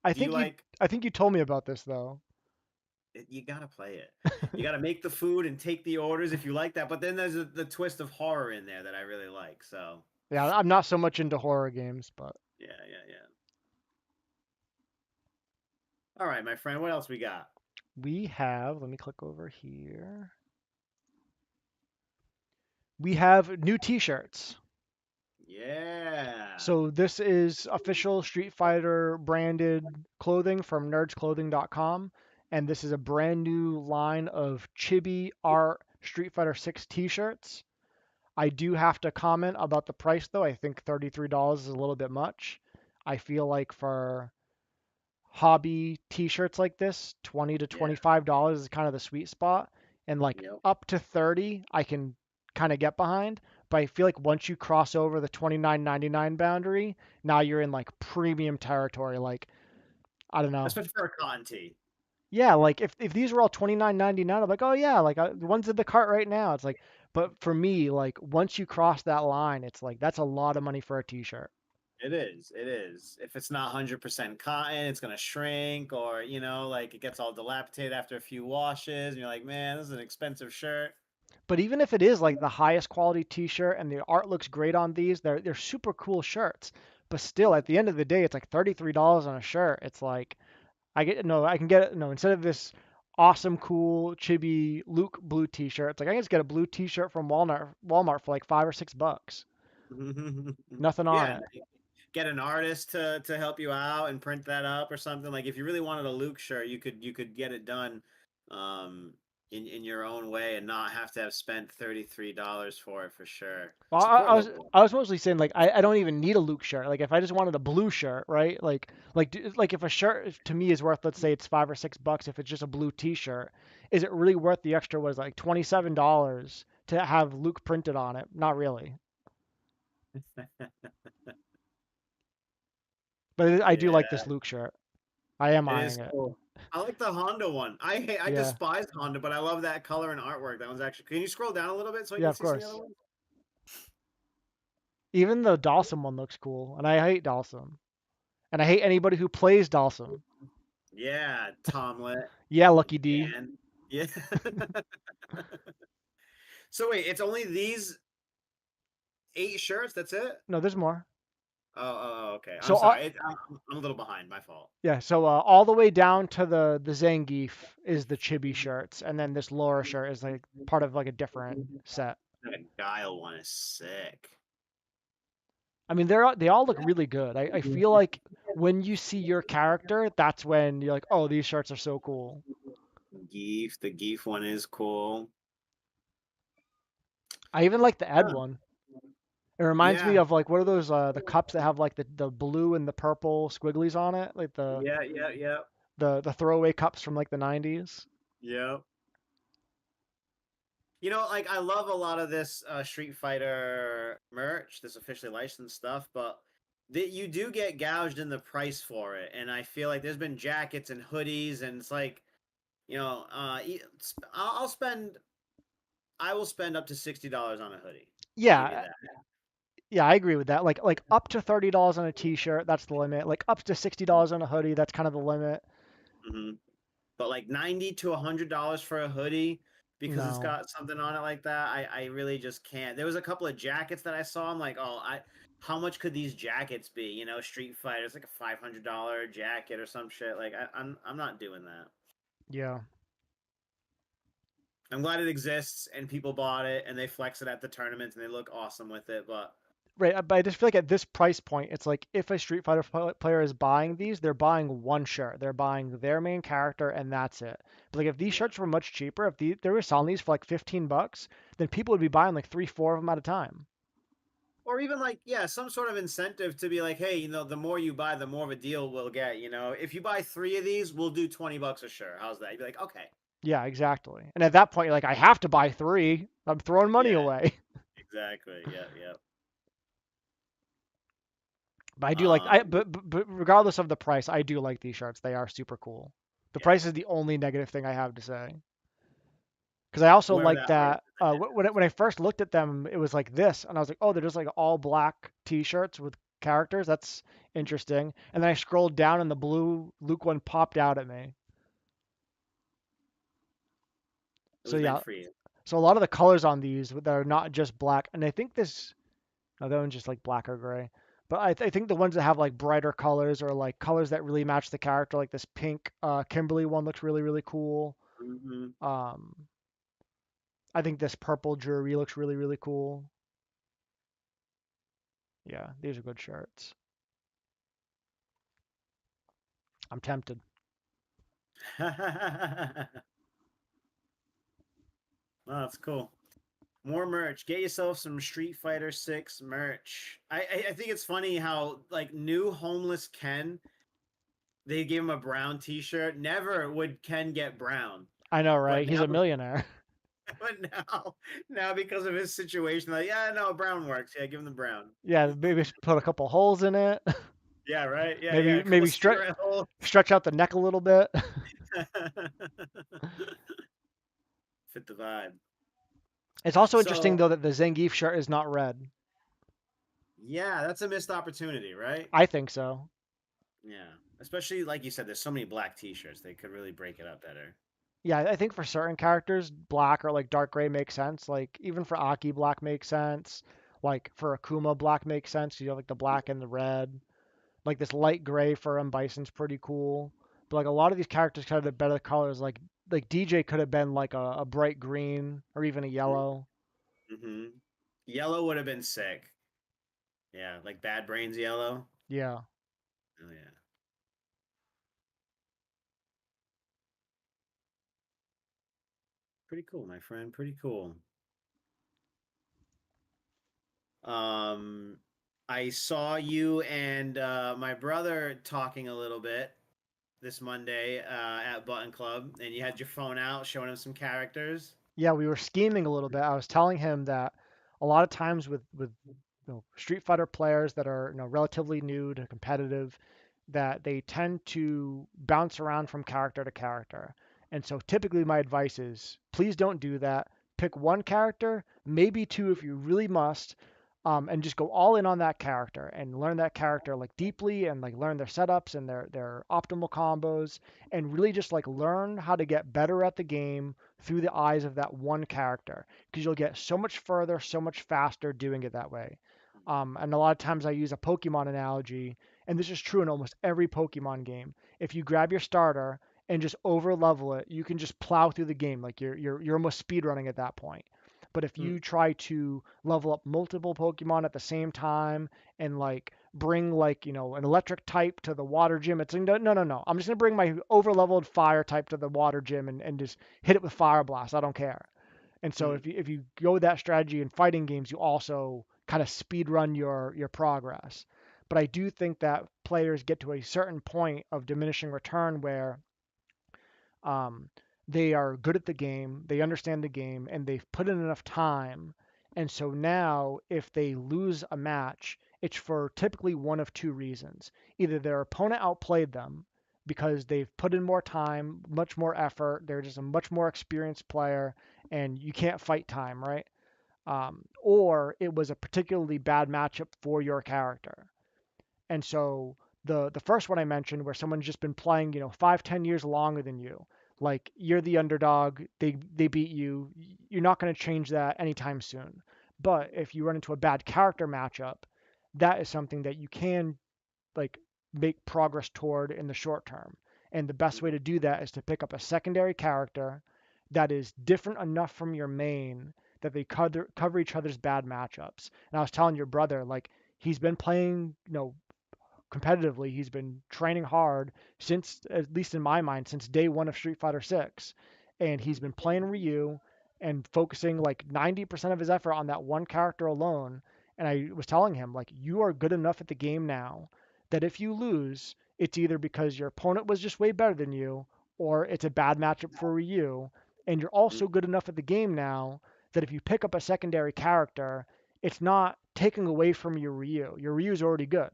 [SPEAKER 1] I
[SPEAKER 2] Do you
[SPEAKER 1] think you.
[SPEAKER 2] like
[SPEAKER 1] I think you told me about this though.
[SPEAKER 2] you gotta play it. You gotta make the food and take the orders if you like that. But then there's the twist of horror in there that I really like. So
[SPEAKER 1] Yeah, I'm not so much into horror games, but
[SPEAKER 2] yeah. All right, my friend. What else we got?
[SPEAKER 1] we have, let me click over here. We have new t-shirts.
[SPEAKER 2] Yeah.
[SPEAKER 1] So this is official Street Fighter branded clothing from nerdsclothing.com, and this is a brand new line of chibi art Street Fighter 6 t-shirts. I do have to comment about the price though. I think $33 is a little bit much. I feel like for hobby t-shirts like this, 20 to
[SPEAKER 2] Yeah.
[SPEAKER 1] $25 is kind of the sweet spot. And like
[SPEAKER 2] Yep.
[SPEAKER 1] up to 30, I can kind of get behind. But I feel like once you cross over the 29.99 boundary, now you're in like premium territory. Like, I don't know.
[SPEAKER 2] Especially for a cotton tee.
[SPEAKER 1] Yeah, like if these were all 29.99, I'm like, oh yeah, like the ones in the cart right now. It's like, but for me, like once you cross that line, it's like that's a lot of money for a t-shirt.
[SPEAKER 2] It is. It is. If it's not 100% cotton, it's gonna shrink, or like it gets all dilapidated after a few washes, and you're like, man, this is an expensive shirt.
[SPEAKER 1] But even if it is like the highest quality t-shirt and the art looks great on these, they're super cool shirts. But still, at the end of the day, it's like $33 on a shirt. It's like I can get it no instead of this awesome cool chibi Luke blue t-shirt. It's like I can just get a blue t-shirt from Walmart for like $5 or $6. Nothing on
[SPEAKER 2] Yeah,
[SPEAKER 1] it.
[SPEAKER 2] get an artist to help you out and print that up or something. Like if you really wanted a Luke shirt, you could get it done um in your own way and not have to have spent $33 for it for sure.
[SPEAKER 1] Well,
[SPEAKER 2] Support local.
[SPEAKER 1] I was mostly saying like I don't even need a Luke shirt. Like if I just wanted a blue shirt, right? Like if a shirt to me is worth, let's say it's $5 or $6, if it's just a blue T-shirt, is it really worth the extra? Was like $27 to have Luke printed on it? Not really. But I do like
[SPEAKER 2] Yeah,
[SPEAKER 1] this Luke shirt. I am
[SPEAKER 2] it is
[SPEAKER 1] eyeing it.
[SPEAKER 2] cool. I like the Honda one. I
[SPEAKER 1] Yeah,
[SPEAKER 2] despise Honda, but I love that color and artwork. That one's actually. Can you scroll down a little bit so I
[SPEAKER 1] yeah,
[SPEAKER 2] can
[SPEAKER 1] of
[SPEAKER 2] see some of the other
[SPEAKER 1] course.
[SPEAKER 2] ones?
[SPEAKER 1] Even the Dalsum one looks cool, and I hate Dalsum, and I hate anybody who plays Dalsum.
[SPEAKER 2] Yeah, Tomlet
[SPEAKER 1] Yeah, Lucky D.
[SPEAKER 2] and yeah. So wait, it's only these 8 shirts? That's it?
[SPEAKER 1] No, there's more.
[SPEAKER 2] Okay. I'm
[SPEAKER 1] So
[SPEAKER 2] sorry. I'm a little behind. My fault.
[SPEAKER 1] yeah, so all the way down to the Zangief is the chibi shirts, and then this Laura shirt is like part of like a different set.
[SPEAKER 2] That Guile one is sick.
[SPEAKER 1] I mean, they all look really good. I feel like when you see your character, that's when you're like, oh, these shirts are so cool.
[SPEAKER 2] The Geef one is cool.
[SPEAKER 1] I even like the Ed
[SPEAKER 2] Huh.
[SPEAKER 1] one. It reminds me
[SPEAKER 2] Yeah,
[SPEAKER 1] of like what are those the cups that have like the blue and the purple squigglies on it, like
[SPEAKER 2] yeah.
[SPEAKER 1] the throwaway cups from like the 90s.
[SPEAKER 2] Yeah. Like I love a lot of this Street Fighter merch, this officially licensed stuff, but that you do get gouged in the price for it, and I feel like there's been jackets and hoodies, and it's like, I'll spend, I will spend up to $60 on a hoodie. I'll give you
[SPEAKER 1] Yeah,
[SPEAKER 2] that.
[SPEAKER 1] yeah, I agree with that. Like up to $30 on a t-shirt, that's the limit. Like up to $60 on a hoodie, that's kind of the limit.
[SPEAKER 2] Hmm. But like 90 to $100 for a hoodie because it's
[SPEAKER 1] No.
[SPEAKER 2] got something on it like that, I really just can't. There was a couple of jackets that I saw. I'm like, oh, how much could these jackets be? Street Fighter, it's like a $500 jacket or some shit. Like I'm not doing that.
[SPEAKER 1] Yeah.
[SPEAKER 2] I'm glad it exists and people bought it and they flex it at the tournaments and they look awesome with it. But
[SPEAKER 1] Right, but I just feel like at this price point, it's like if a Street Fighter player is buying these, they're buying one shirt. They're buying their main character and that's it. But like if these
[SPEAKER 2] yeah.
[SPEAKER 1] shirts were much cheaper, if they were selling these for like $15, then people would be buying like three, four of them at a time.
[SPEAKER 2] Or even like, yeah, some sort of incentive to be like, hey, the more you buy, the more of a deal we'll get. If you buy 3 of these, we'll do $20 a shirt. How's that? You'd be like, okay.
[SPEAKER 1] Yeah, exactly. And at that point, you're like, I have to buy three. I'm throwing money
[SPEAKER 2] Yeah,
[SPEAKER 1] away.
[SPEAKER 2] exactly. Yeah.
[SPEAKER 1] But I do like
[SPEAKER 2] Um,
[SPEAKER 1] but regardless of the price, I do like these shirts. They are super cool. The
[SPEAKER 2] yeah.
[SPEAKER 1] price is the only negative thing I have to say. Because I also
[SPEAKER 2] Whoever
[SPEAKER 1] like
[SPEAKER 2] that artist
[SPEAKER 1] that
[SPEAKER 2] is.
[SPEAKER 1] when I first looked at them, it was like this, and I was like, oh, they're just like all black T-shirts with characters. That's interesting. And then I scrolled down, and the blue Luke one popped out at me.
[SPEAKER 2] It
[SPEAKER 1] So
[SPEAKER 2] was meant
[SPEAKER 1] yeah,
[SPEAKER 2] for you.
[SPEAKER 1] so a lot of the colors on these that are not just black, and I think this, no, that one's just like black or gray. But I think the ones that have like brighter colors or like colors that really match the character, like this pink Kimberly one looks really cool.
[SPEAKER 2] Hmm.
[SPEAKER 1] Um, I think this purple Drury looks really cool. Yeah, these are good shirts. I'm tempted.
[SPEAKER 2] Oh, that's cool. More merch. Get yourself some Street Fighter 6 merch. I think it's funny how like new homeless Ken they gave him a brown T-shirt. Never would Ken get brown,
[SPEAKER 1] I know,
[SPEAKER 2] but
[SPEAKER 1] right? He's
[SPEAKER 2] now,
[SPEAKER 1] a millionaire.
[SPEAKER 2] but now because of his situation, like, yeah, no, brown works. Yeah, give him the brown.
[SPEAKER 1] Yeah, maybe put a couple holes in it.
[SPEAKER 2] Yeah, right. Yeah, yeah.
[SPEAKER 1] maybe
[SPEAKER 2] A couple
[SPEAKER 1] maybe stretch
[SPEAKER 2] cigarette holes.
[SPEAKER 1] stretch out the neck a little bit.
[SPEAKER 2] Fit the vibe.
[SPEAKER 1] It's also interesting
[SPEAKER 2] So
[SPEAKER 1] though that the Zangief shirt is not red.
[SPEAKER 2] yeah, that's a missed opportunity, right?
[SPEAKER 1] I think so.
[SPEAKER 2] Yeah, especially like you said, there's so many black T-shirts. They could really break it up better.
[SPEAKER 1] Yeah, I think for certain characters, black or like dark gray makes sense. Like even for Aki, black makes sense. Like for Akuma, black makes sense. You have like the black and the red. Like this light gray for M Bison's pretty cool. But like a lot of these characters kind of have better colors. Like DJ could have been like a bright green or even a yellow.
[SPEAKER 2] Mm-hmm. Yellow would have been sick. Yeah, like Bad Brains yellow.
[SPEAKER 1] Yeah.
[SPEAKER 2] Oh yeah, pretty cool, my friend. Pretty cool. Um, I saw you and my brother talking a little bit this Monday at Button Club, and you had your phone out showing him some characters.
[SPEAKER 1] Yeah, we were scheming a little bit. I was telling him that a lot of times with Street Fighter players that are relatively new to competitive, that they tend to bounce around from character to character. And so typically my advice is please don't do that. Pick one character, maybe two if you really must, and just go all in on that character and learn that character like deeply and like learn their setups and their optimal combos and really just like learn how to get better at the game through the eyes of that one character because you'll get so much further, so much faster doing it that way. And a lot of times I use a Pokemon analogy, and this is true in almost every Pokemon game. If you grab your starter and just over level it, you can just plow through the game like you're almost speed running at that point. But if
[SPEAKER 2] Mm,
[SPEAKER 1] you try to level up multiple Pokemon at the same time and like bring like an electric type to the water gym, it's like, no, no, no, no. I'm just gonna bring my over leveled fire type to the water gym and just hit it with fire blast. I don't care. And so
[SPEAKER 2] mm,
[SPEAKER 1] if you go with that strategy in fighting games, you also kind of speed run your progress. But I do think that players get to a certain point of diminishing return where um, they are good at the game, they understand the game, and they've put in enough time. And so now, if they lose a match, it's for typically one of two reasons. Either their opponent outplayed them because they've put in more time, much more effort, they're just a much more experienced player, and you can't fight time, right? Or it was a particularly bad matchup for your character. And so the first one I mentioned, where someone's just been playing, 5, 10 years longer than you, like you're the underdog, they beat you, you're not going to change that anytime soon. But if you run into a bad character matchup, that is something that you can like make progress toward in the short term. And the best way to do that is to pick up a secondary character that is different enough from your main that they cover each other's bad matchups. And I was telling your brother, like, he's been playing, competitively. He's been training hard since, at least in my mind, since day one of Street Fighter 6. And he's been playing Ryu and focusing like 90% of his effort on that one character alone. And I was telling him, like, you are good enough at the game now that if you lose, it's either because your opponent was just way better than you or it's a bad matchup for Ryu. And you're
[SPEAKER 2] mm,
[SPEAKER 1] also good enough at the game now that if you pick up a secondary character, it's not taking away from your Ryu. Your Ryu is already good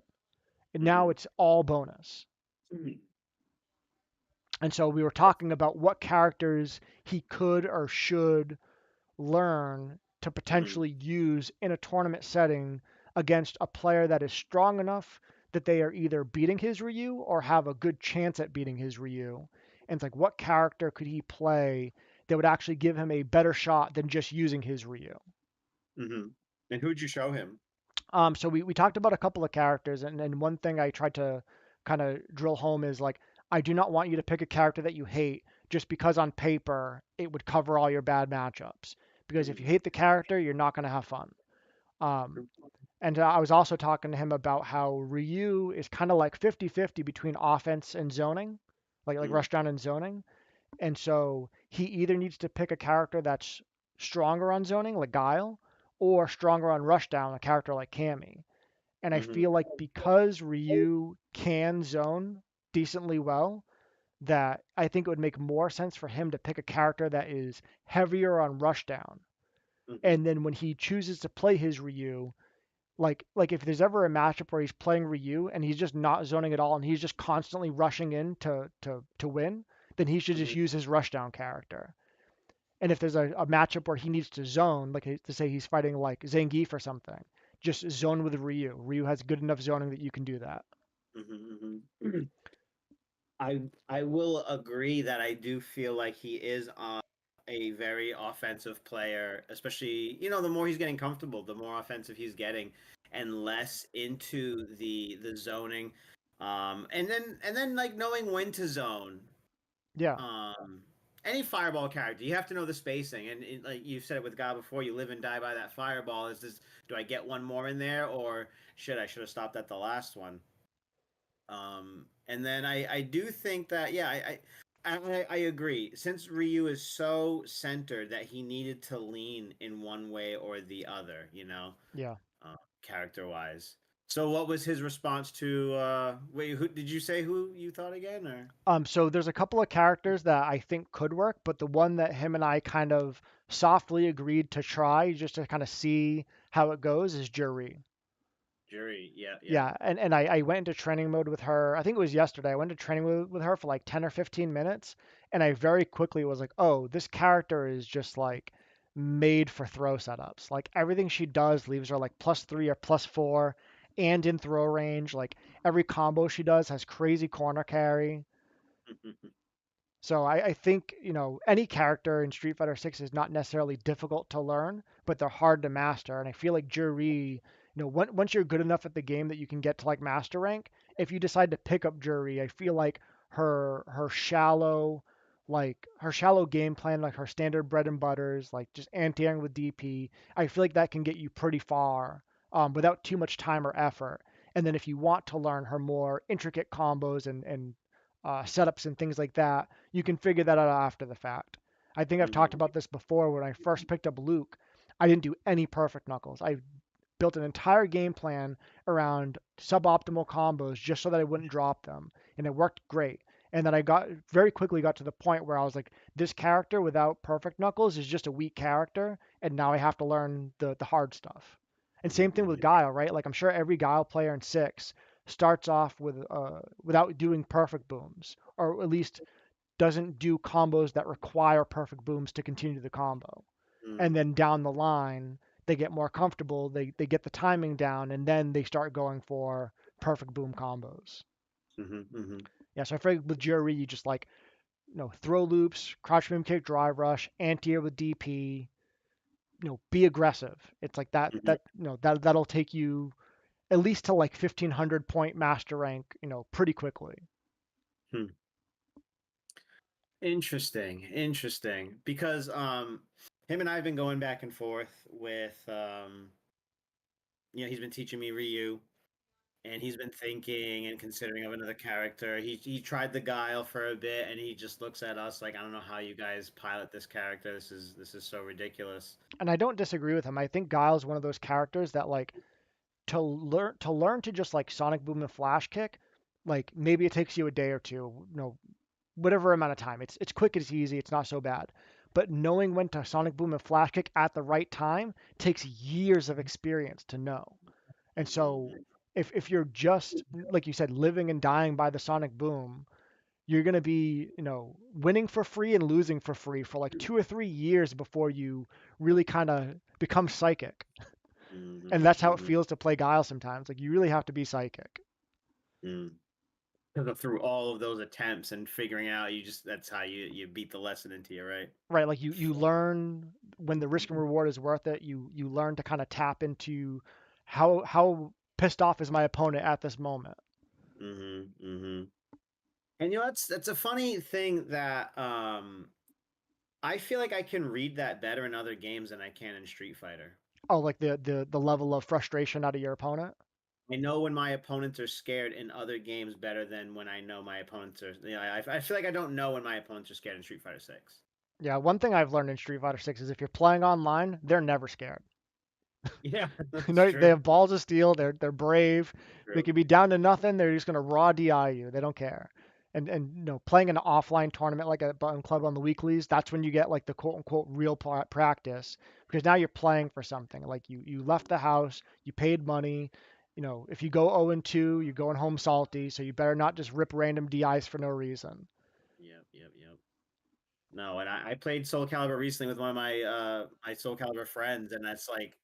[SPEAKER 1] and now
[SPEAKER 2] mhm,
[SPEAKER 1] it's all bonus.
[SPEAKER 2] mhm,
[SPEAKER 1] And so we were talking about what characters he could or should learn to
[SPEAKER 2] mhm,
[SPEAKER 1] potentially use in a tournament setting against a player that is strong enough that they are either beating his Ryu or have a good chance at beating his Ryu. And it's like, what character could he play that would actually give him a better shot than just using his Ryu?
[SPEAKER 2] mhm. And who'd you show him?
[SPEAKER 1] So we talked about a couple of characters, and one thing I tried to kind of drill home is like, I do not want you to pick a character that you hate just because on paper it would cover all your bad matchups. Because if you
[SPEAKER 2] Mhm,
[SPEAKER 1] hate the character, you're not going to have fun. Um, and I was also talking to him about how Ryu is kind of like 50-50 between offense and zoning, like
[SPEAKER 2] mhm,
[SPEAKER 1] rushdown and zoning. And so he either needs to pick a character that's stronger on zoning, like Guile, or stronger on rushdown, a character like Cammy. And I
[SPEAKER 2] mhm,
[SPEAKER 1] feel like because Ryu can zone decently well that I think it would make more sense for him to pick a character that is heavier on rushdown.
[SPEAKER 2] Hmm.
[SPEAKER 1] And then when he chooses to play his Ryu, like if there's ever a matchup where he's playing Ryu and he's just not zoning at all and he's just constantly rushing in to win, then he should just
[SPEAKER 2] Hmm.
[SPEAKER 1] use his rushdown character. And if there's a matchup where he needs to zone, like to say he's fighting like Zangief or something, just zone with Ryu. Ryu has good enough zoning that you can do that.
[SPEAKER 2] Hmm. Hmm. I will agree that I do feel like he is a very offensive player, especially, the more he's getting comfortable, the more offensive he's getting and less into the zoning. And then like knowing when to zone.
[SPEAKER 1] Yeah,
[SPEAKER 2] Um any fireball character, you have to know the spacing, and like you said it with God before, you live and die by that fireball. Is this, do I get one more in there, or should have stopped at the last one? And then I do think that, yeah, I agree. Since Ryu is so centered that he needed to lean in one way or the other,
[SPEAKER 1] yeah.
[SPEAKER 2] character wise. So what was his response to wait, who did you say who you thought again, or
[SPEAKER 1] So there's a couple of characters that I think could work, but the one that him and I kind of softly agreed to try just to kind of see how it goes is Juri.
[SPEAKER 2] Jury? Yeah, yeah.
[SPEAKER 1] Yeah, and I went into training mode with her. I think it was yesterday. I went to training with her for like 10 or 15 minutes, and I very quickly was like, oh, this character is just like made for throw setups. Like everything she does leaves her like +3 or +4 and in throw range. Like every combo she does has crazy corner carry. So I think, any character in Street Fighter 6 is not necessarily difficult to learn, but they're hard to master. And I feel like Juri, once you're good enough at the game that you can get to like master rank, if you decide to pick up Juri, I feel like her shallow game plan, like her standard bread and butters, like just anti-airing with DP, I feel like that can get you pretty far without too much time or effort. And then if you want to learn her more intricate combos and setups and things like that, you can figure that out after the fact. I think I've talked
[SPEAKER 2] Hmm.
[SPEAKER 1] about this before. When I first picked up Luke, I didn't do any perfect knuckles. I built an entire game plan around suboptimal combos just so that I wouldn't drop them, and it worked great. And then I got very quickly got to the point where I was like, this character without perfect knuckles is just a weak character, and now I have to learn the hard stuff. And same thing with
[SPEAKER 2] Hmm.
[SPEAKER 1] Guile, right? Like I'm sure every Guile player in six starts off without doing perfect booms, or at least doesn't do combos that require perfect booms to continue the combo. And then down the line, they get more comfortable, they get the timing down, and then they start going for perfect boom combos.
[SPEAKER 2] Hmm. Hmm.
[SPEAKER 1] Yeah, so I feel like with Jerry, you just like, throw loops, crouch beam kick, drive rush, anti-air with DP, be aggressive. It's like that'll take you at least to like 1500 point master rank, pretty quickly.
[SPEAKER 2] Hmm. Interesting, interesting. Because him and I have been going back and forth with he's been teaching me Ryu, and he's been thinking and considering of another character. He tried the Guile for a bit, and he just looks at us like, I don't know how you guys pilot this character. This is so ridiculous.
[SPEAKER 1] And I don't disagree with him. I think Guile's one of those characters that like to learn to just like Sonic Boom and Flash Kick, like maybe it takes you a day or two, whatever amount of time. It's quick, it's easy, it's not so bad. But knowing when to Sonic Boom and Flash Kick at the right time takes years of experience to know. And so
[SPEAKER 2] Hmm.
[SPEAKER 1] if you're just like you said, living and dying by the Sonic Boom, you're gonna be, winning for free and losing for free for like 2 or 3 years before you really kind of become psychic.
[SPEAKER 2] Hmm.
[SPEAKER 1] And that's how it
[SPEAKER 2] Hmm.
[SPEAKER 1] feels to play Guile sometimes. Like you really have to be psychic.
[SPEAKER 2] Hmm. Because through all of those attempts and figuring out, that's how you beat the lesson into you, right?
[SPEAKER 1] Right, like you learn when the risk and reward is worth it. You learn to kind of tap into how pissed off is my opponent at this moment.
[SPEAKER 2] Hmm. Hmm. And that's a funny thing that I feel like I can read that better in other games than I can in Street Fighter.
[SPEAKER 1] Oh, like the level of frustration out of your opponent.
[SPEAKER 2] I know when my opponents are scared in other games better than when I know my opponents are. I feel like I don't know when my opponents are scared in Street Fighter 6.
[SPEAKER 1] Yeah, one thing I've learned in Street Fighter 6 is if you're playing online, they're never scared.
[SPEAKER 2] Yeah, that's
[SPEAKER 1] They
[SPEAKER 2] true.
[SPEAKER 1] have balls of steel. They're brave. They
[SPEAKER 2] True.
[SPEAKER 1] could be down to nothing. They're just gonna raw DI you. They don't care. and playing an offline tournament like a button club on the weeklies, that's when you get like the quote unquote real practice, because now you're playing for something. Like you left the house, you paid money. If you go 0 and 2, you're going home salty, so you better not just rip random DIs for no reason.
[SPEAKER 2] Yep, yep, yep. No, and I played Soul Calibur recently with one of my Soul Calibur friends, and that's like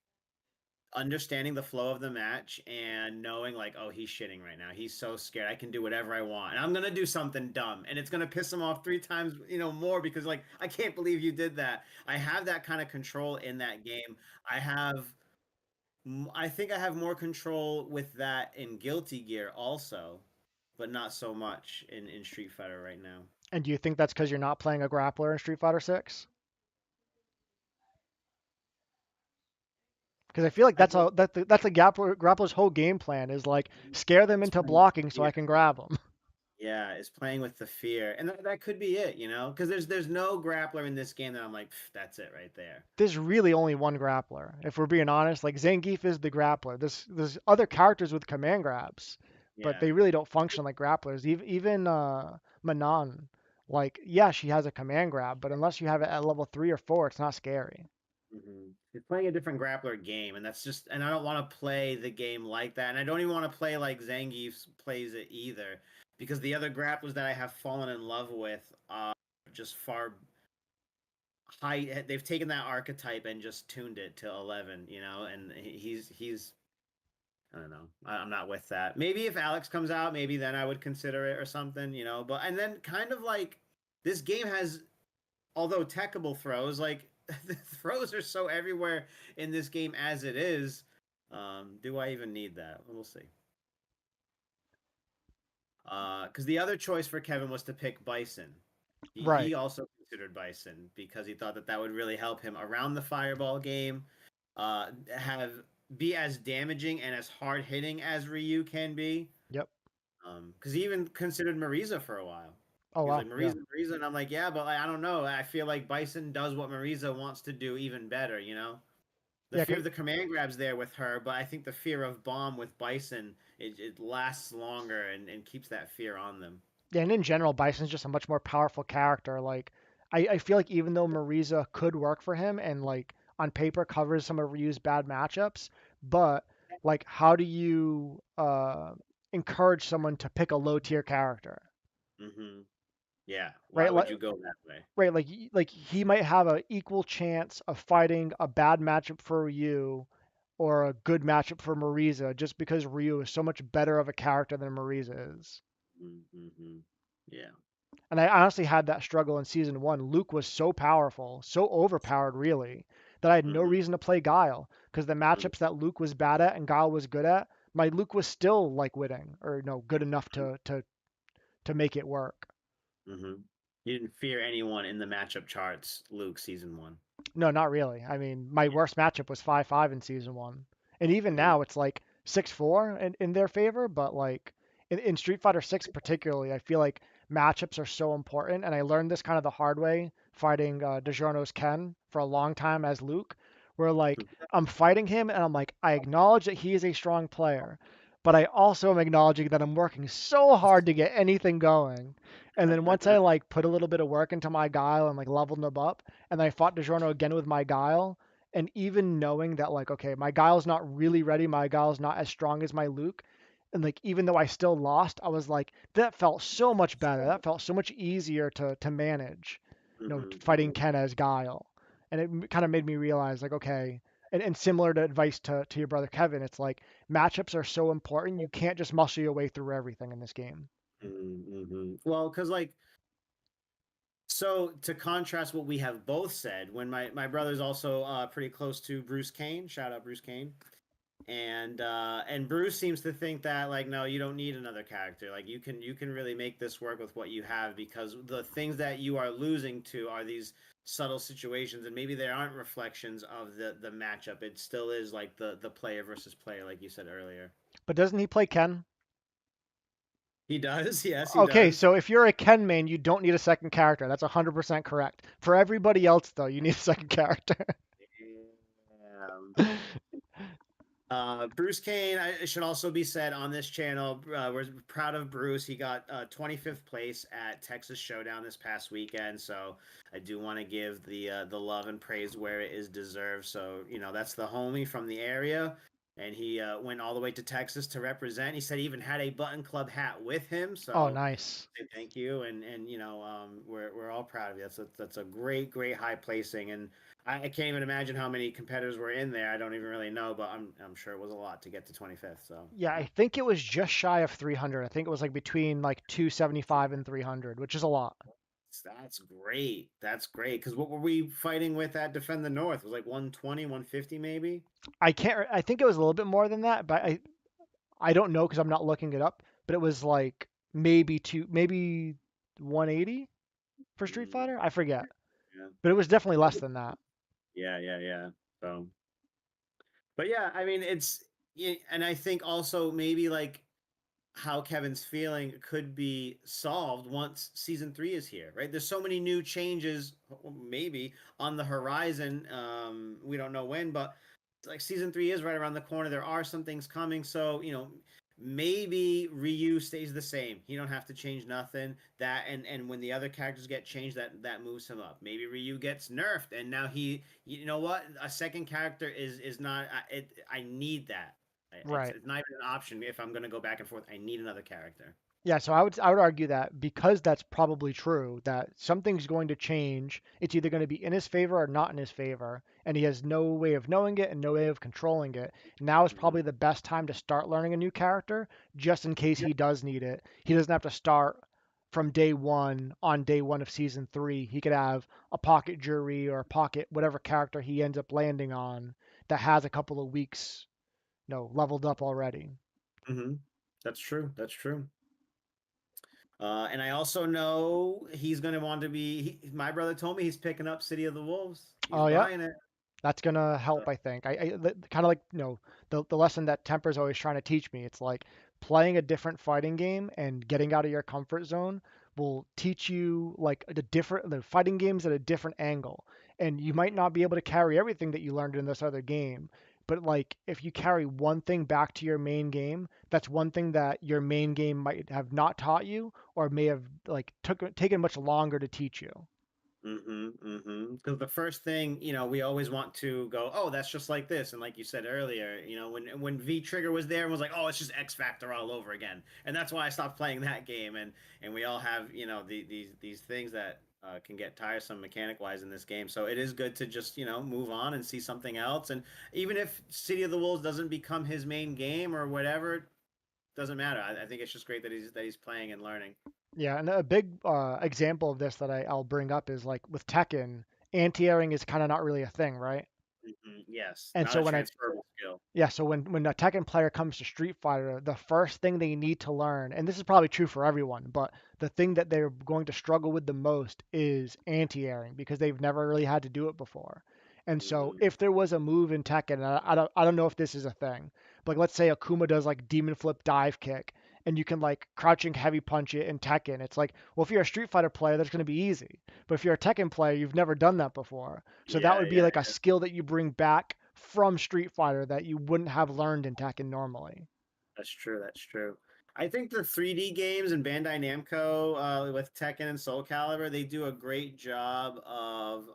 [SPEAKER 2] understanding the flow of the match and knowing like, oh, he's shitting right now. He's so scared. I can do whatever I want, and I'm gonna do something dumb, and it's gonna piss him off 3 times, more because like I can't believe you did that. I have that kind of control in that game. I have. I think I have more control with that in Guilty Gear also, but not so much in Street Fighter right now.
[SPEAKER 1] And do you think that's because you're not playing a grappler in Street Fighter 6? Because I feel like
[SPEAKER 2] I
[SPEAKER 1] that's
[SPEAKER 2] think
[SPEAKER 1] a grappler's whole game plan is like scare them
[SPEAKER 2] it's
[SPEAKER 1] into
[SPEAKER 2] playing with
[SPEAKER 1] blocking so
[SPEAKER 2] fear.
[SPEAKER 1] I can grab them.
[SPEAKER 2] Yeah, it's playing with the fear, and that could be it, because there's no grappler in this game that I'm like, that's it right there.
[SPEAKER 1] There's really only one grappler. If we're being honest, like Zangief is the grappler. There's other characters with command grabs, but
[SPEAKER 2] Yeah.
[SPEAKER 1] they really don't function like grapplers. Even Manon, like yeah, she has a command grab, but unless you have it at level 3 or 4, it's not scary.
[SPEAKER 2] It's playing a different grappler game, and and I don't want to play the game like that, and I don't even want to play like Zangief plays it either, because the other grapplers that I have fallen in love with are just far high. They've taken that archetype and just tuned it to 11, and he's I don't know. I'm not with that. Maybe if Alex comes out, maybe then I would consider it or something, But and then kind of like this game has, although techable throws, like the throws are so everywhere in this game as it is. Do I even need that? We'll see. Because the other choice for Kevin was to pick Bison. He
[SPEAKER 1] Right.
[SPEAKER 2] also considered Bison because he thought that that would really help him around the fireball game, have be as damaging and as hard hitting as Ryu can be.
[SPEAKER 1] Yep.
[SPEAKER 2] Because he even considered Marisa for a while.
[SPEAKER 1] Oh
[SPEAKER 2] He was
[SPEAKER 1] wow.
[SPEAKER 2] like
[SPEAKER 1] Yeah.
[SPEAKER 2] Marisa, and I'm like, yeah, but like, I don't know. I feel like Bison does what Marisa wants to do even better. The
[SPEAKER 1] Yeah.
[SPEAKER 2] fear of the command grabs there with her, but I think the fear of bomb with Bison it lasts longer and keeps that fear on them.
[SPEAKER 1] Yeah, and in general, Bison's just a much more powerful character. Like, I feel like even though Mariza could work for him and like on paper covers some of Ryu's bad matchups, but like, how do you encourage someone to pick a low tier character,
[SPEAKER 2] Hmm. Yeah. Why
[SPEAKER 1] right?
[SPEAKER 2] would
[SPEAKER 1] Like,
[SPEAKER 2] you go that way?
[SPEAKER 1] right, like he might have an equal chance of fighting a bad matchup for Ryu or a good matchup for Mariza just because Ryu is so much better of a character than Mariza is.
[SPEAKER 2] Mm-hmm. Yeah.
[SPEAKER 1] And I honestly had that struggle in season one. Luke was so powerful, so overpowered, really, that I had no
[SPEAKER 2] Hmm.
[SPEAKER 1] reason to play Guile because the
[SPEAKER 2] Hmm.
[SPEAKER 1] matchups that Luke was bad at and Guile was good at, my Luke was still like winning or good enough to make it work.
[SPEAKER 2] Hmm. You didn't fear anyone in the matchup charts, Luke, season one.
[SPEAKER 1] No, not really. I mean, my
[SPEAKER 2] Yeah.
[SPEAKER 1] worst matchup was 5-5 in season one, and even
[SPEAKER 2] Hmm.
[SPEAKER 1] now it's like 6-4 in their favor. But like in Street Fighter 6 particularly, I feel like matchups are so important, and I learned this kind of the hard way fighting DiGiorno's Ken for a long time as Luke, where like I'm fighting him and I'm like I acknowledge that he is a strong player, but I also am acknowledging that I'm working so hard to get anything going. And then once I like put a little bit of work into my guile and like leveled him up, and then I fought DiGiorno again with my Guile. And even knowing that, like, okay, my Guile's not really ready, my Guile's not as strong as my Luke. And like, even though I still lost, I was like, that felt so much better. That felt so much easier to manage, fighting
[SPEAKER 2] Hmm.
[SPEAKER 1] Ken as Guile. And it kind of made me realize, like, okay, and similar to advice to your brother Kevin, it's like matchups are so important. You can't just muscle your way through everything in this game.
[SPEAKER 2] Hmm. Well, because like, so to contrast what we have both said, when my brother's also pretty close to Bruce Kane. Shout out Bruce Kane. And Bruce seems to think that like no, you don't need another character. Like you can really make this work with what you have because the things that you are losing to are these subtle situations and maybe they aren't reflections of the matchup. It still is like the player versus player, like you said earlier.
[SPEAKER 1] But doesn't he play Ken?
[SPEAKER 2] He does, yes, he
[SPEAKER 1] Okay,
[SPEAKER 2] does.
[SPEAKER 1] so if you're a Ken main, you don't need a second character. That's 100% correct. For everybody else, though, you need a second character.
[SPEAKER 2] Damn. Bruce Kane, it should also be said on this channel, we're proud of Bruce. He got 25th place at Texas Showdown this past weekend. So I do want to give the love and praise where it is deserved. So, that's the homie from the area. And he went all the way to Texas to represent. He said he even had a Button Club hat with him.
[SPEAKER 1] Oh,
[SPEAKER 2] So
[SPEAKER 1] nice.
[SPEAKER 2] thank you, and we're all proud of you. That's a great high placing, and I can't even imagine how many competitors were in there. I don't even really know, but I'm sure it was a lot to get to 25th. So
[SPEAKER 1] Yeah, I think it was just shy of 300. I think it was like between like 275 and 300, which is a lot.
[SPEAKER 2] that's great. That's great. Because what were we fighting with at Defend the North? It was like 120, 150 maybe.
[SPEAKER 1] I can't. I think it was a little bit more than that, but I don't know because I'm not looking it up. But it was like maybe 180 for Street
[SPEAKER 2] Mm,
[SPEAKER 1] Fighter. I forget,
[SPEAKER 2] yeah,
[SPEAKER 1] but it was definitely less than that.
[SPEAKER 2] yeah. So, but yeah, I mean, yeah, and I think also maybe like how Kevin's feeling could be solved once season 3 is here, right? There's so many new changes, maybe on the horizon. We don't know when, but like season 3 is right around the corner. There are some things coming, so maybe Ryu stays the same. He don't have to change nothing. That and when the other characters get changed, that moves him up. Maybe Ryu gets nerfed, and now you know what? A second character is not. I need that. It's
[SPEAKER 1] Right.
[SPEAKER 2] it's not even an option if I'm gonna go back and forth. I need another character.
[SPEAKER 1] Yeah, so I would argue that because that's probably true, that something's going to change. It's either going to be in his favor or not in his favor, and he has no way of knowing it and no way of controlling it. Now is
[SPEAKER 2] Hmm.
[SPEAKER 1] probably the best time to start learning a new character, just in case
[SPEAKER 2] Yeah.
[SPEAKER 1] he does need it. He doesn't have to start from day one on day one of season three. He could have a pocket jury or a pocket whatever character he ends up landing on that has a couple of weeks, leveled up already.
[SPEAKER 2] Hmm. That's true. That's true. And I also know he's going to want to be. My brother told me he's picking up City of the Wolves. He's
[SPEAKER 1] Oh yeah,
[SPEAKER 2] buying it.
[SPEAKER 1] that's gonna
[SPEAKER 2] So,
[SPEAKER 1] help, I think. Kind of like the lesson that Temper's always trying to teach me. It's like playing a different fighting game and getting out of your comfort zone will teach you like the fighting games at a different angle, and you might not be able to carry everything that you learned in this other game. But like if you carry one thing back to your main game, that's one thing that your main game might have not taught you or may have like taken much longer to teach you.
[SPEAKER 2] Because the first thing, we always want to go, oh, that's just like this. And like you said earlier, when V Trigger was there and was like, oh, it's just X Factor all over again. And that's why I stopped playing that game. And we all have, these things that can get tiresome mechanic wise in this game. So it is good to just, move on and see something else. And even if City of the Wolves doesn't become his main game or whatever, doesn't matter. I think it's just great that he's playing and learning.
[SPEAKER 1] Yeah, and a big example of this that I'll bring up is like with Tekken, anti-airing is kind of not really a thing, right?
[SPEAKER 2] Yes,
[SPEAKER 1] And
[SPEAKER 2] not
[SPEAKER 1] so
[SPEAKER 2] a
[SPEAKER 1] when I
[SPEAKER 2] transferable skill.
[SPEAKER 1] yeah, so when a Tekken player comes to Street Fighter, the first thing they need to learn, and this is probably true for everyone, but the thing that they're going to struggle with the most is anti-airing because they've never really had to do it before. And so
[SPEAKER 2] Hmm.
[SPEAKER 1] if there was a move in Tekken, and I don't know if this is a thing, but like, let's say Akuma does like demon flip dive kick, and you can like crouching heavy punch it in Tekken. It's like, well, if you're a Street Fighter player, that's going to be easy. But if you're a Tekken player, you've never done that before. So that
[SPEAKER 2] Yeah,
[SPEAKER 1] would be
[SPEAKER 2] yeah,
[SPEAKER 1] like a skill that you bring back from Street Fighter that you wouldn't have learned in Tekken normally.
[SPEAKER 2] that's true. That's true. I think the 3D games and Bandai Namco with Tekken and Soul Calibur, they do a great job of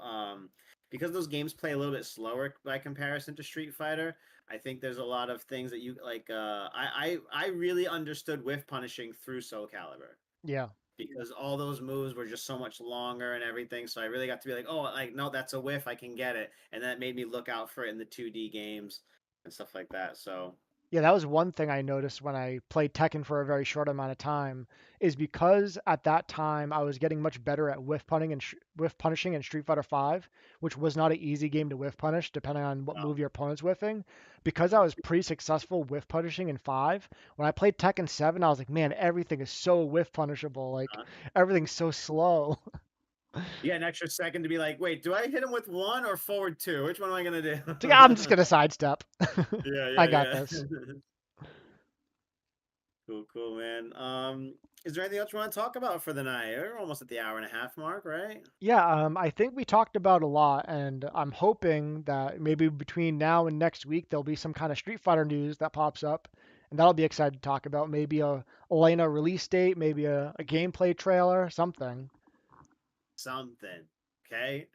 [SPEAKER 2] because those games play a little bit slower by comparison to Street Fighter. I think there's a lot of things that you like. I really understood whiff punishing through Soul Calibur
[SPEAKER 1] Yeah.
[SPEAKER 2] because all those moves were just so much longer and everything. So I really got to be like, oh, like no, that's a whiff. I can get it, and that made me look out for it in the 2D games and stuff like that. So.
[SPEAKER 1] Yeah, that was one thing I noticed when I played Tekken for a very short amount of time, is because at that time I was getting much better at whiff punishing in Street Fighter 5, which was not an easy game to whiff punish depending on what move your opponent's whiffing. Because I was pretty successful whiff punishing in 5, when I played Tekken 7, I was like, man, everything is so whiff punishable. Like
[SPEAKER 2] Uh,
[SPEAKER 1] everything's so slow.
[SPEAKER 2] You get an extra second to be like, wait, do I hit him with one or forward two? Which one am I gonna do?
[SPEAKER 1] So yeah, I'm just gonna sidestep.
[SPEAKER 2] Yeah,
[SPEAKER 1] I
[SPEAKER 2] yeah,
[SPEAKER 1] got
[SPEAKER 2] yeah.
[SPEAKER 1] this.
[SPEAKER 2] Cool, cool, man. Is there anything else you want to talk about for the night? We're almost at the hour and a half mark, right?
[SPEAKER 1] Yeah, I think we talked about a lot, and I'm hoping that maybe between now and next week there'll be some kind of Street Fighter news that pops up, and that'll be exciting to talk about. Maybe a Elena release date, maybe a gameplay trailer, something.
[SPEAKER 2] Something. Okay,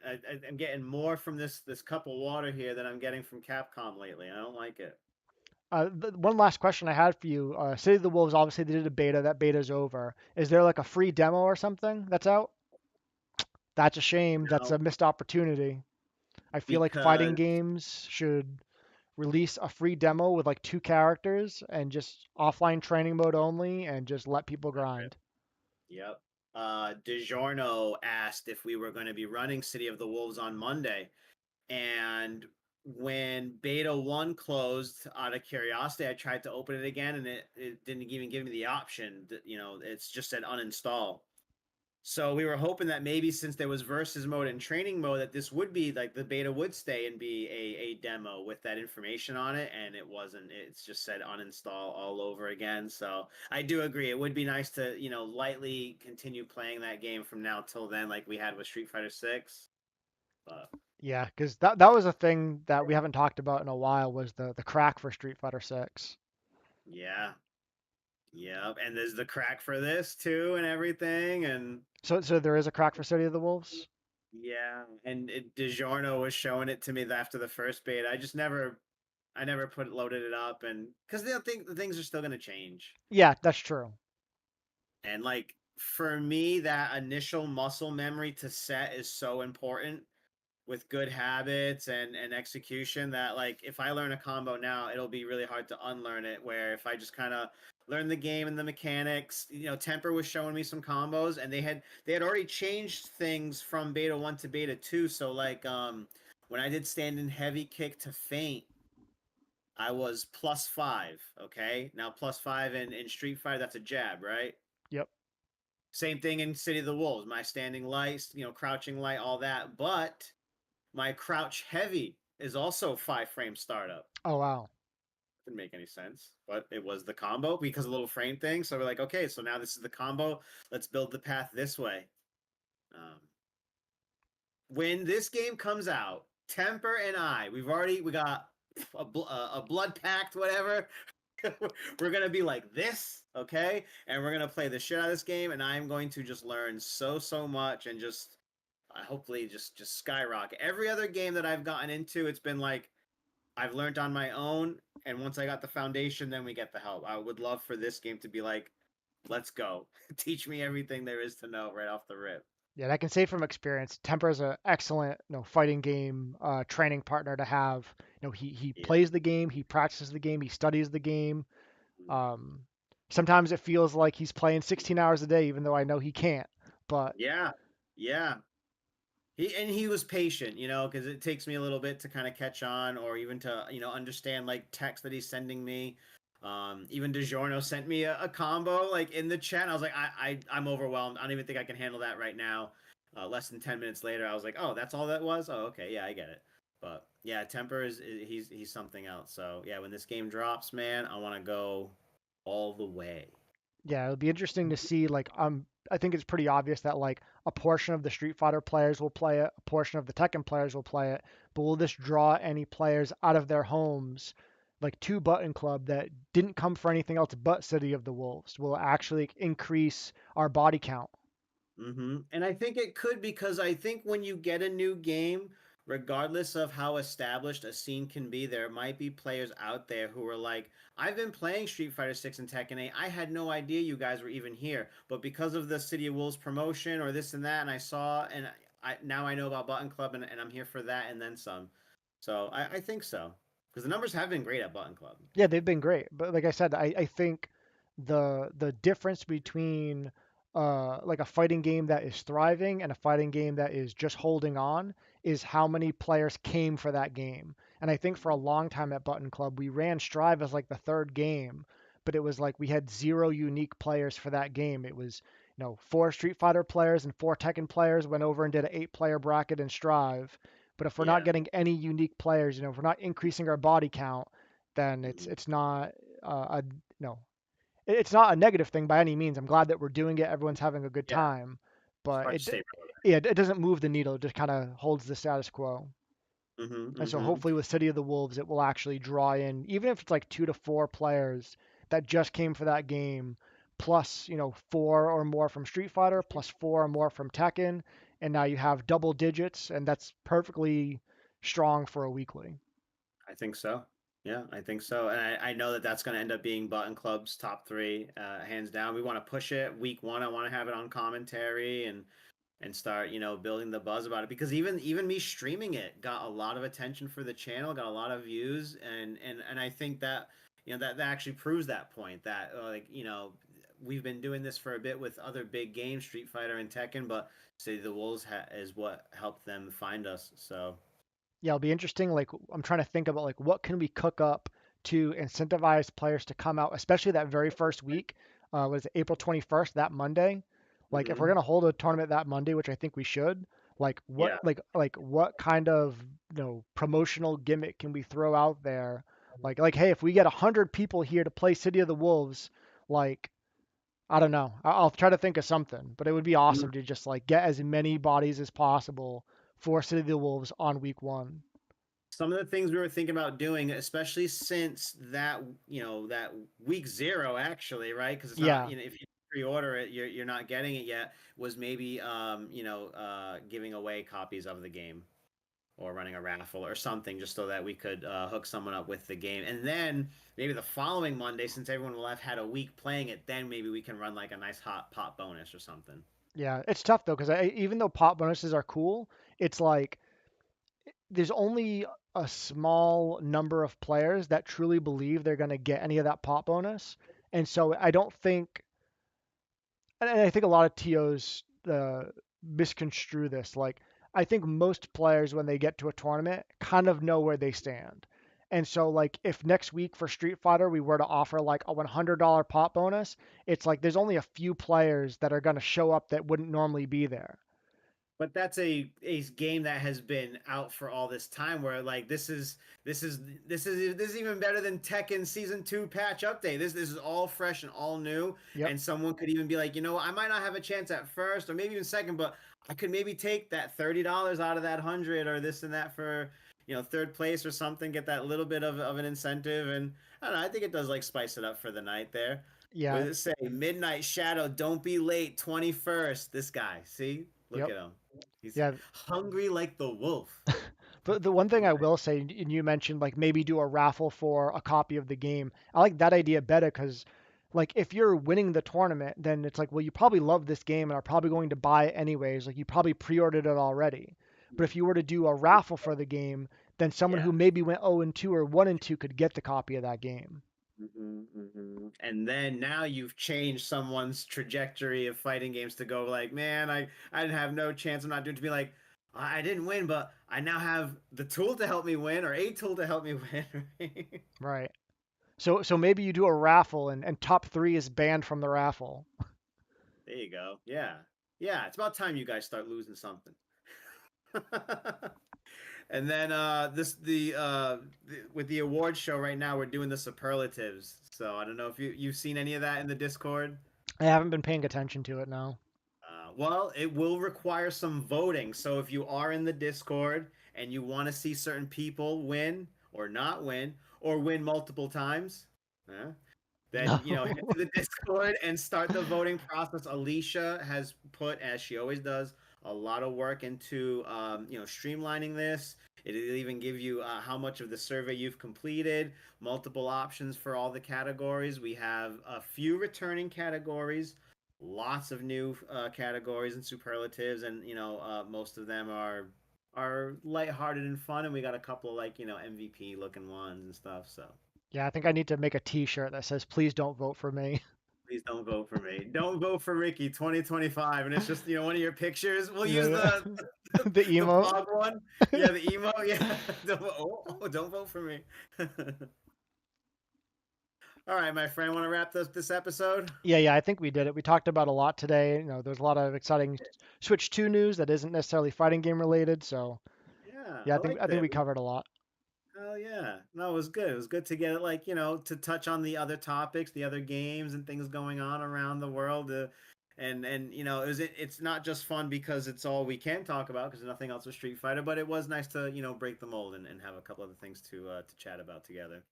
[SPEAKER 2] I'm getting more from this cup of water here than I'm getting from Capcom lately. I don't like it.
[SPEAKER 1] One last question I had for you. City of the Wolves, obviously they did a beta. That beta's over. Is there like a free demo or something that's out? That's a shame. That's
[SPEAKER 2] No,
[SPEAKER 1] a missed opportunity. I feel like fighting
[SPEAKER 2] because
[SPEAKER 1] games should release a free demo with like two characters and just offline training mode only and just let people grind.
[SPEAKER 2] yep. DiGiorno asked if we were going to be running City of the Wolves on Monday, and when beta one closed, out of curiosity, I tried to open it again, and it didn't even give me the option. It's just said uninstall. So we were hoping that maybe since there was versus mode and training mode, that this would be like the beta would stay and be a demo with that information on it, and it wasn't. It's just said uninstall all over again. So I do agree. It would be nice to lightly continue playing that game from now till then, like we had with Street Fighter Six. But
[SPEAKER 1] Yeah, because that was a thing that we haven't talked about in a while was the crack for Street Fighter 6.
[SPEAKER 2] yeah, yep. And there's the crack for this too, and everything, and
[SPEAKER 1] So there is a crack for City of the Wolves?
[SPEAKER 2] yeah, and DiGiorno was showing it to me after the first beta. I never put loaded it up, and because they think the things are still gonna change.
[SPEAKER 1] Yeah, that's true.
[SPEAKER 2] And like for me, that initial muscle memory to set is so important with good habits and execution that like if I learn a combo now, it'll be really hard to unlearn it. Where if I just kind of learn the game and the mechanics, Temper was showing me some combos, and they had already changed things from beta one to beta two. So like when I did stand in heavy kick to feint, I was +5. Okay, now +5 in Street Fighter, that's a jab, right?
[SPEAKER 1] Yep.
[SPEAKER 2] Same thing in City of the Wolves. My standing light, crouching light, all that. But my crouch heavy is also 5 frame startup.
[SPEAKER 1] Oh wow.
[SPEAKER 2] Didn't make any sense, but it was the combo because of a little frame thing. So we're like, okay, so now this is the combo. Let's build the path this way. Um, when this game comes out, Temper and we got a blood pact, whatever. We're gonna be like this, okay? And we're gonna play the shit out of this game, and I'm going to just learn so much and just hopefully just skyrocket. Every other game that I've gotten into, it's been like I've learned on my own, and once I got the foundation, then we get the help. I would love for this game to be like, let's go, teach me everything there is to know right off the rip.
[SPEAKER 1] Yeah, and I can say from experience, Temper is an excellent, fighting game training partner to have. He
[SPEAKER 2] Yeah.
[SPEAKER 1] plays the game, he practices the game, he studies the game. Um, Sometimes it feels like he's playing 16 hours a day, even though I know he can't. But
[SPEAKER 2] Yeah. Yeah. He was patient, because it takes me a little bit to kind of catch on, or even to understand like text that he's sending me. Even DiGiorno sent me a combo like in the chat. I was like, I'm overwhelmed. I don't even think I can handle that right now. Less than 10 minutes later, I was like, oh, that's all that was. Oh, okay, yeah, I get it. But yeah, Temper he's something else. So yeah, when this game drops, man, I want to go all the way.
[SPEAKER 1] yeah, it'll be interesting to see. I think it's pretty obvious that like a portion of the Street Fighter players will play it, a portion of the Tekken players will play it. But will this draw any players out of their homes, like to Button Club that didn't come for anything else but City of the Wolves? Will it actually increase our body count?
[SPEAKER 2] And I think it could because I think when you get a new game, regardless of how established a scene can be, there might be players out there who are like, I've been playing Street Fighter 6 and Tekken 8. I had no idea you guys were even here. But because of the City of Wolves promotion or this and that, and I saw, and now I know about Button Club, and I'm here for that and then some. So I think so. Because the numbers have been great at Button Club.
[SPEAKER 1] Yeah, they've been great. But like I said, I think the difference between like a fighting game that is thriving and a fighting game that is just holding on is how many players came for that game. And I think for a long time at Button Club, we ran Strive as like the third game, but it was like we had zero unique players for that game. It was, four Street Fighter players and four Tekken players went over and did an 8 player bracket in Strive. But if we're not
[SPEAKER 2] Yeah.
[SPEAKER 1] getting any unique players, if we're not increasing our body count, then it's
[SPEAKER 2] Mhm.
[SPEAKER 1] it's not a no. it's not a negative thing by any means. I'm glad that we're doing it. Everyone's having a good
[SPEAKER 2] Yeah,
[SPEAKER 1] time,
[SPEAKER 2] it's
[SPEAKER 1] but
[SPEAKER 2] much safer.
[SPEAKER 1] yeah, it doesn't move the needle. It just kind of holds the status quo.
[SPEAKER 2] Mm-hmm,
[SPEAKER 1] And so
[SPEAKER 2] mm-hmm.
[SPEAKER 1] hopefully with City of the Wolves, it will actually draw in, even if it's like 2 to 4 players that just came for that game, plus, 4 or more from Street Fighter, plus 4 or more from Tekken, and now you have double digits, and that's perfectly strong for a weekly.
[SPEAKER 2] I think so. Yeah, I think so. And I know that that's going to end up being Button Club's top three, hands down. We want to push it week one. I want to have it on commentary and start, building the buzz about it, because even me streaming it got a lot of attention for the channel, got a lot of views, and I think that that actually proves that point, that like, we've been doing this for a bit with other big games, Street Fighter and Tekken, but City of the Wolves is what helped them find us. So
[SPEAKER 1] Yeah, it'll be interesting. Like I'm trying to think about like what can we cook up to incentivize players to come out, especially that very first week. Was it April 21st, that Monday? Like if we're
[SPEAKER 2] hmm
[SPEAKER 1] gonna hold a tournament that Monday, which I think we should,
[SPEAKER 2] yeah.
[SPEAKER 1] like what kind of promotional gimmick can we throw out there? Like hey, if we get 100 people here to play City of the Wolves, like I don't know. I'll try to think of something, but it would be awesome to just like get as many bodies as possible for City of the Wolves on week one.
[SPEAKER 2] Some of the things we were thinking about doing, especially since that, that week zero, actually, right? Because it's not,
[SPEAKER 1] Yeah,
[SPEAKER 2] if you pre-order it, you're not getting it yet. Was maybe, giving away copies of the game or running a raffle or something, just so that we could hook someone up with the game. And then maybe the following Monday, since everyone will have had a week playing it, then maybe we can run like a nice hot pot bonus or something.
[SPEAKER 1] yeah. It's tough though because even though pop bonuses are cool, it's like there's only a small number of players that truly believe they're going to get any of that pop bonus, and so I don't think, and I think a lot of TOs misconstrue this. Like, I think most players, when they get to a tournament, kind of know where they stand. And so, like, if next week for Street Fighter we were to offer like a $100 pop bonus, it's like there's only a few players that are going to show up that wouldn't normally be there.
[SPEAKER 2] But that's a game that has been out for all this time, where like this is even better than Tekken Season 2 patch update. This is all fresh and all new,
[SPEAKER 1] Yep.
[SPEAKER 2] and someone could even be like, I might not have a chance at first or maybe even second, but I could maybe take that $30 out of that 100 or this and that for third place or something, get that little bit of an incentive. And I don't know, I think it does like spice it up for the night there. What
[SPEAKER 1] Yeah.
[SPEAKER 2] does it say? Midnight Shadow, don't be late, 21st. This guy, see? Look
[SPEAKER 1] Yep.
[SPEAKER 2] at him. He's
[SPEAKER 1] Yeah.
[SPEAKER 2] hungry like the wolf.
[SPEAKER 1] The one thing I will say, and you mentioned like maybe do a raffle for a copy of the game. I like that idea better because, like, if you're winning the tournament, then it's like, well, you probably love this game and are probably going to buy it anyways. Like, you probably pre-ordered it already. But if you were to do a raffle for the game, then someone
[SPEAKER 2] Yeah.
[SPEAKER 1] who maybe went 0 and 2 or 1 and 2 could get the copy of that game.
[SPEAKER 2] And then now you've changed someone's trajectory of fighting games to go like, man, I didn't have no chance. I'm not doing, to be like, I didn't win, but I now have the tool to help me win, or a tool to help me win. Right?
[SPEAKER 1] Right. So maybe you do a raffle and top 3 is banned from the raffle.
[SPEAKER 2] There you go. Yeah. Yeah. It's about time you guys start losing something. And then with the award show right now, we're doing the superlatives. So I don't know if you've seen any of that in the Discord.
[SPEAKER 1] I haven't been paying attention to it now.
[SPEAKER 2] Well, it will require some voting. So if you are in the Discord and you want to see certain people win or not win or win multiple times, uh, then
[SPEAKER 1] No.
[SPEAKER 2] head to the Discord and start the voting process. Alicia has put, as she always does, a lot of work into streamlining this. It'll even give you how much of the survey you've completed, multiple options for all the categories. We have a few returning categories, lots of new categories and superlatives, and most of them are lighthearted and fun. And we got a couple like MVP looking ones and stuff. So
[SPEAKER 1] Yeah, I think I need to make a T-shirt that says "Please don't vote for me."
[SPEAKER 2] please don't vote for me. Don't vote for Ricky 2025. And it's just, one of your pictures. We'll use
[SPEAKER 1] Yeah,
[SPEAKER 2] the
[SPEAKER 1] yeah. The
[SPEAKER 2] the
[SPEAKER 1] emo.
[SPEAKER 2] pog one. Yeah, the emo. Yeah. Don't vote for me. All right, my friend. Want to wrap this episode?
[SPEAKER 1] Yeah, yeah, I think we did it. We talked about a lot today. There's a lot of exciting Switch 2 news that isn't necessarily fighting game related. So
[SPEAKER 2] Yeah,
[SPEAKER 1] yeah,
[SPEAKER 2] I
[SPEAKER 1] I think
[SPEAKER 2] like
[SPEAKER 1] I think
[SPEAKER 2] that.
[SPEAKER 1] we covered a lot.
[SPEAKER 2] Oh yeah, no, it was good. It was good to get like to touch on the other topics, the other games and things going on around the world. And it's not just fun because it's all we can talk about because there's nothing else with Street Fighter, but it was nice to break the mold and have a couple other things to chat about together.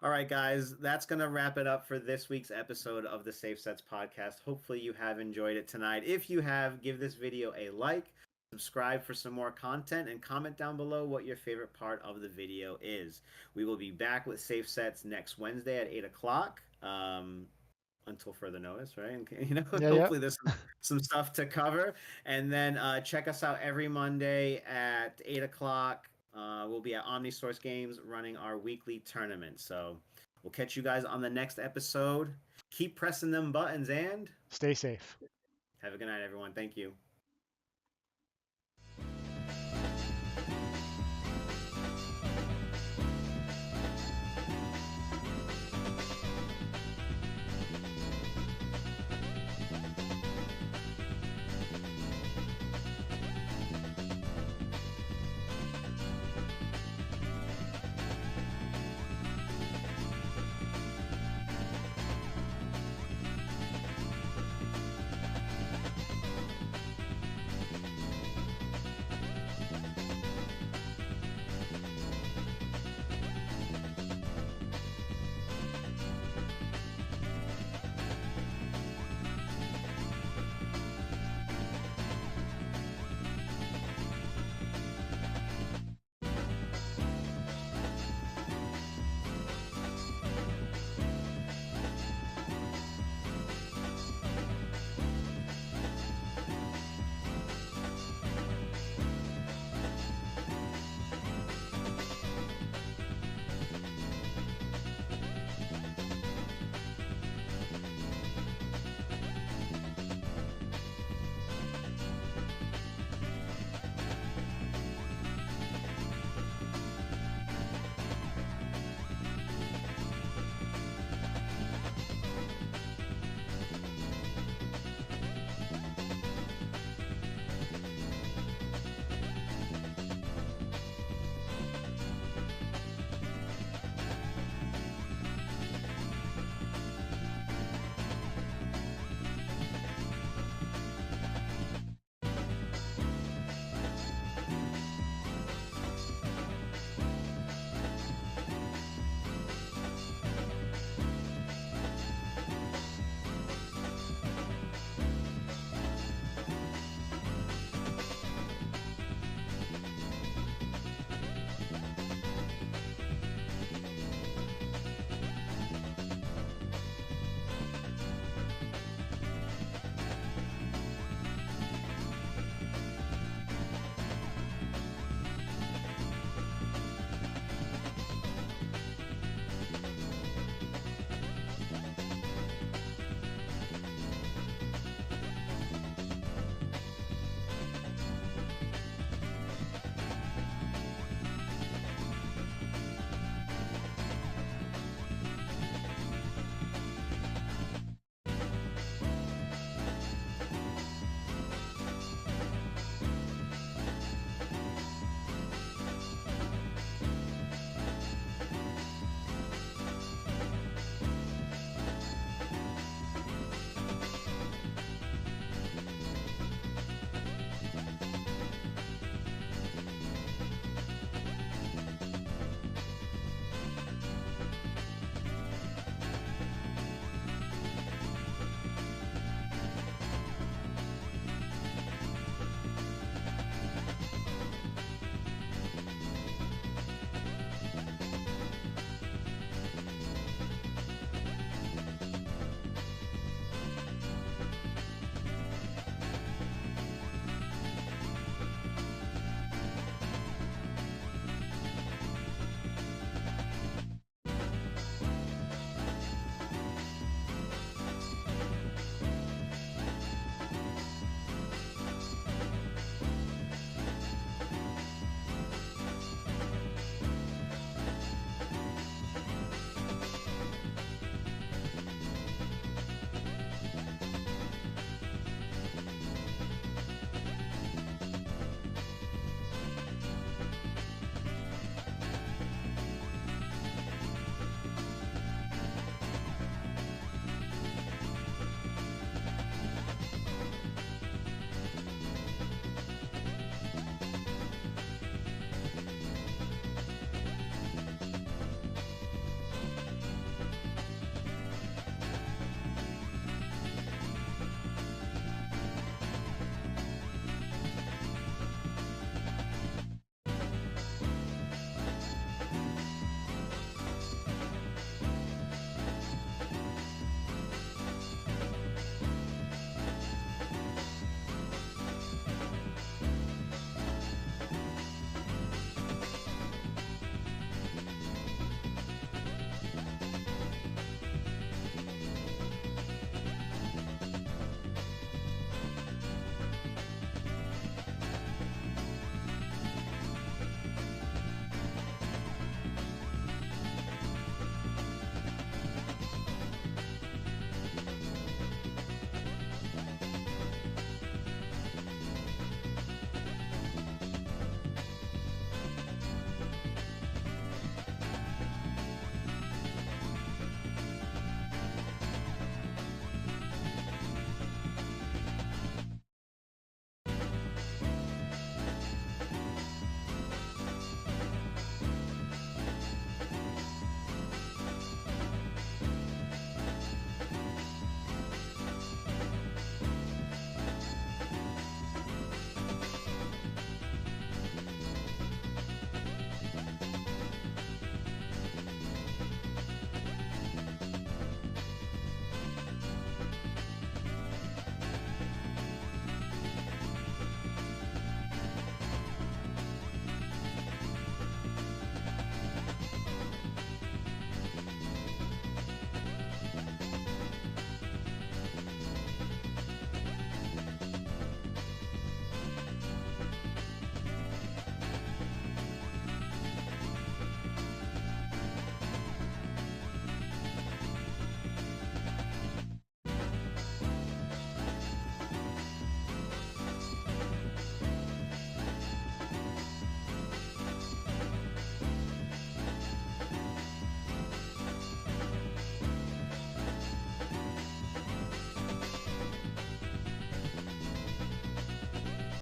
[SPEAKER 2] All right, guys, that's going to wrap it up for this week's episode of the Safe Sets podcast. Hopefully, you have enjoyed it tonight. If you have, give this video a like, subscribe for some more content, and comment down below what your favorite part of the video is. We will be back with Safe Sets next Wednesday at 8 o'clock. Until further notice, right? And,
[SPEAKER 1] Yeah, yeah.
[SPEAKER 2] hopefully there's some stuff to cover. And then check us out every Monday at 8 o'clock. We'll be at OmniSource Games running our weekly tournament. So we'll catch you guys on the next episode. Keep pressing them buttons and
[SPEAKER 1] Stay safe.
[SPEAKER 2] have a good night, everyone. Thank you.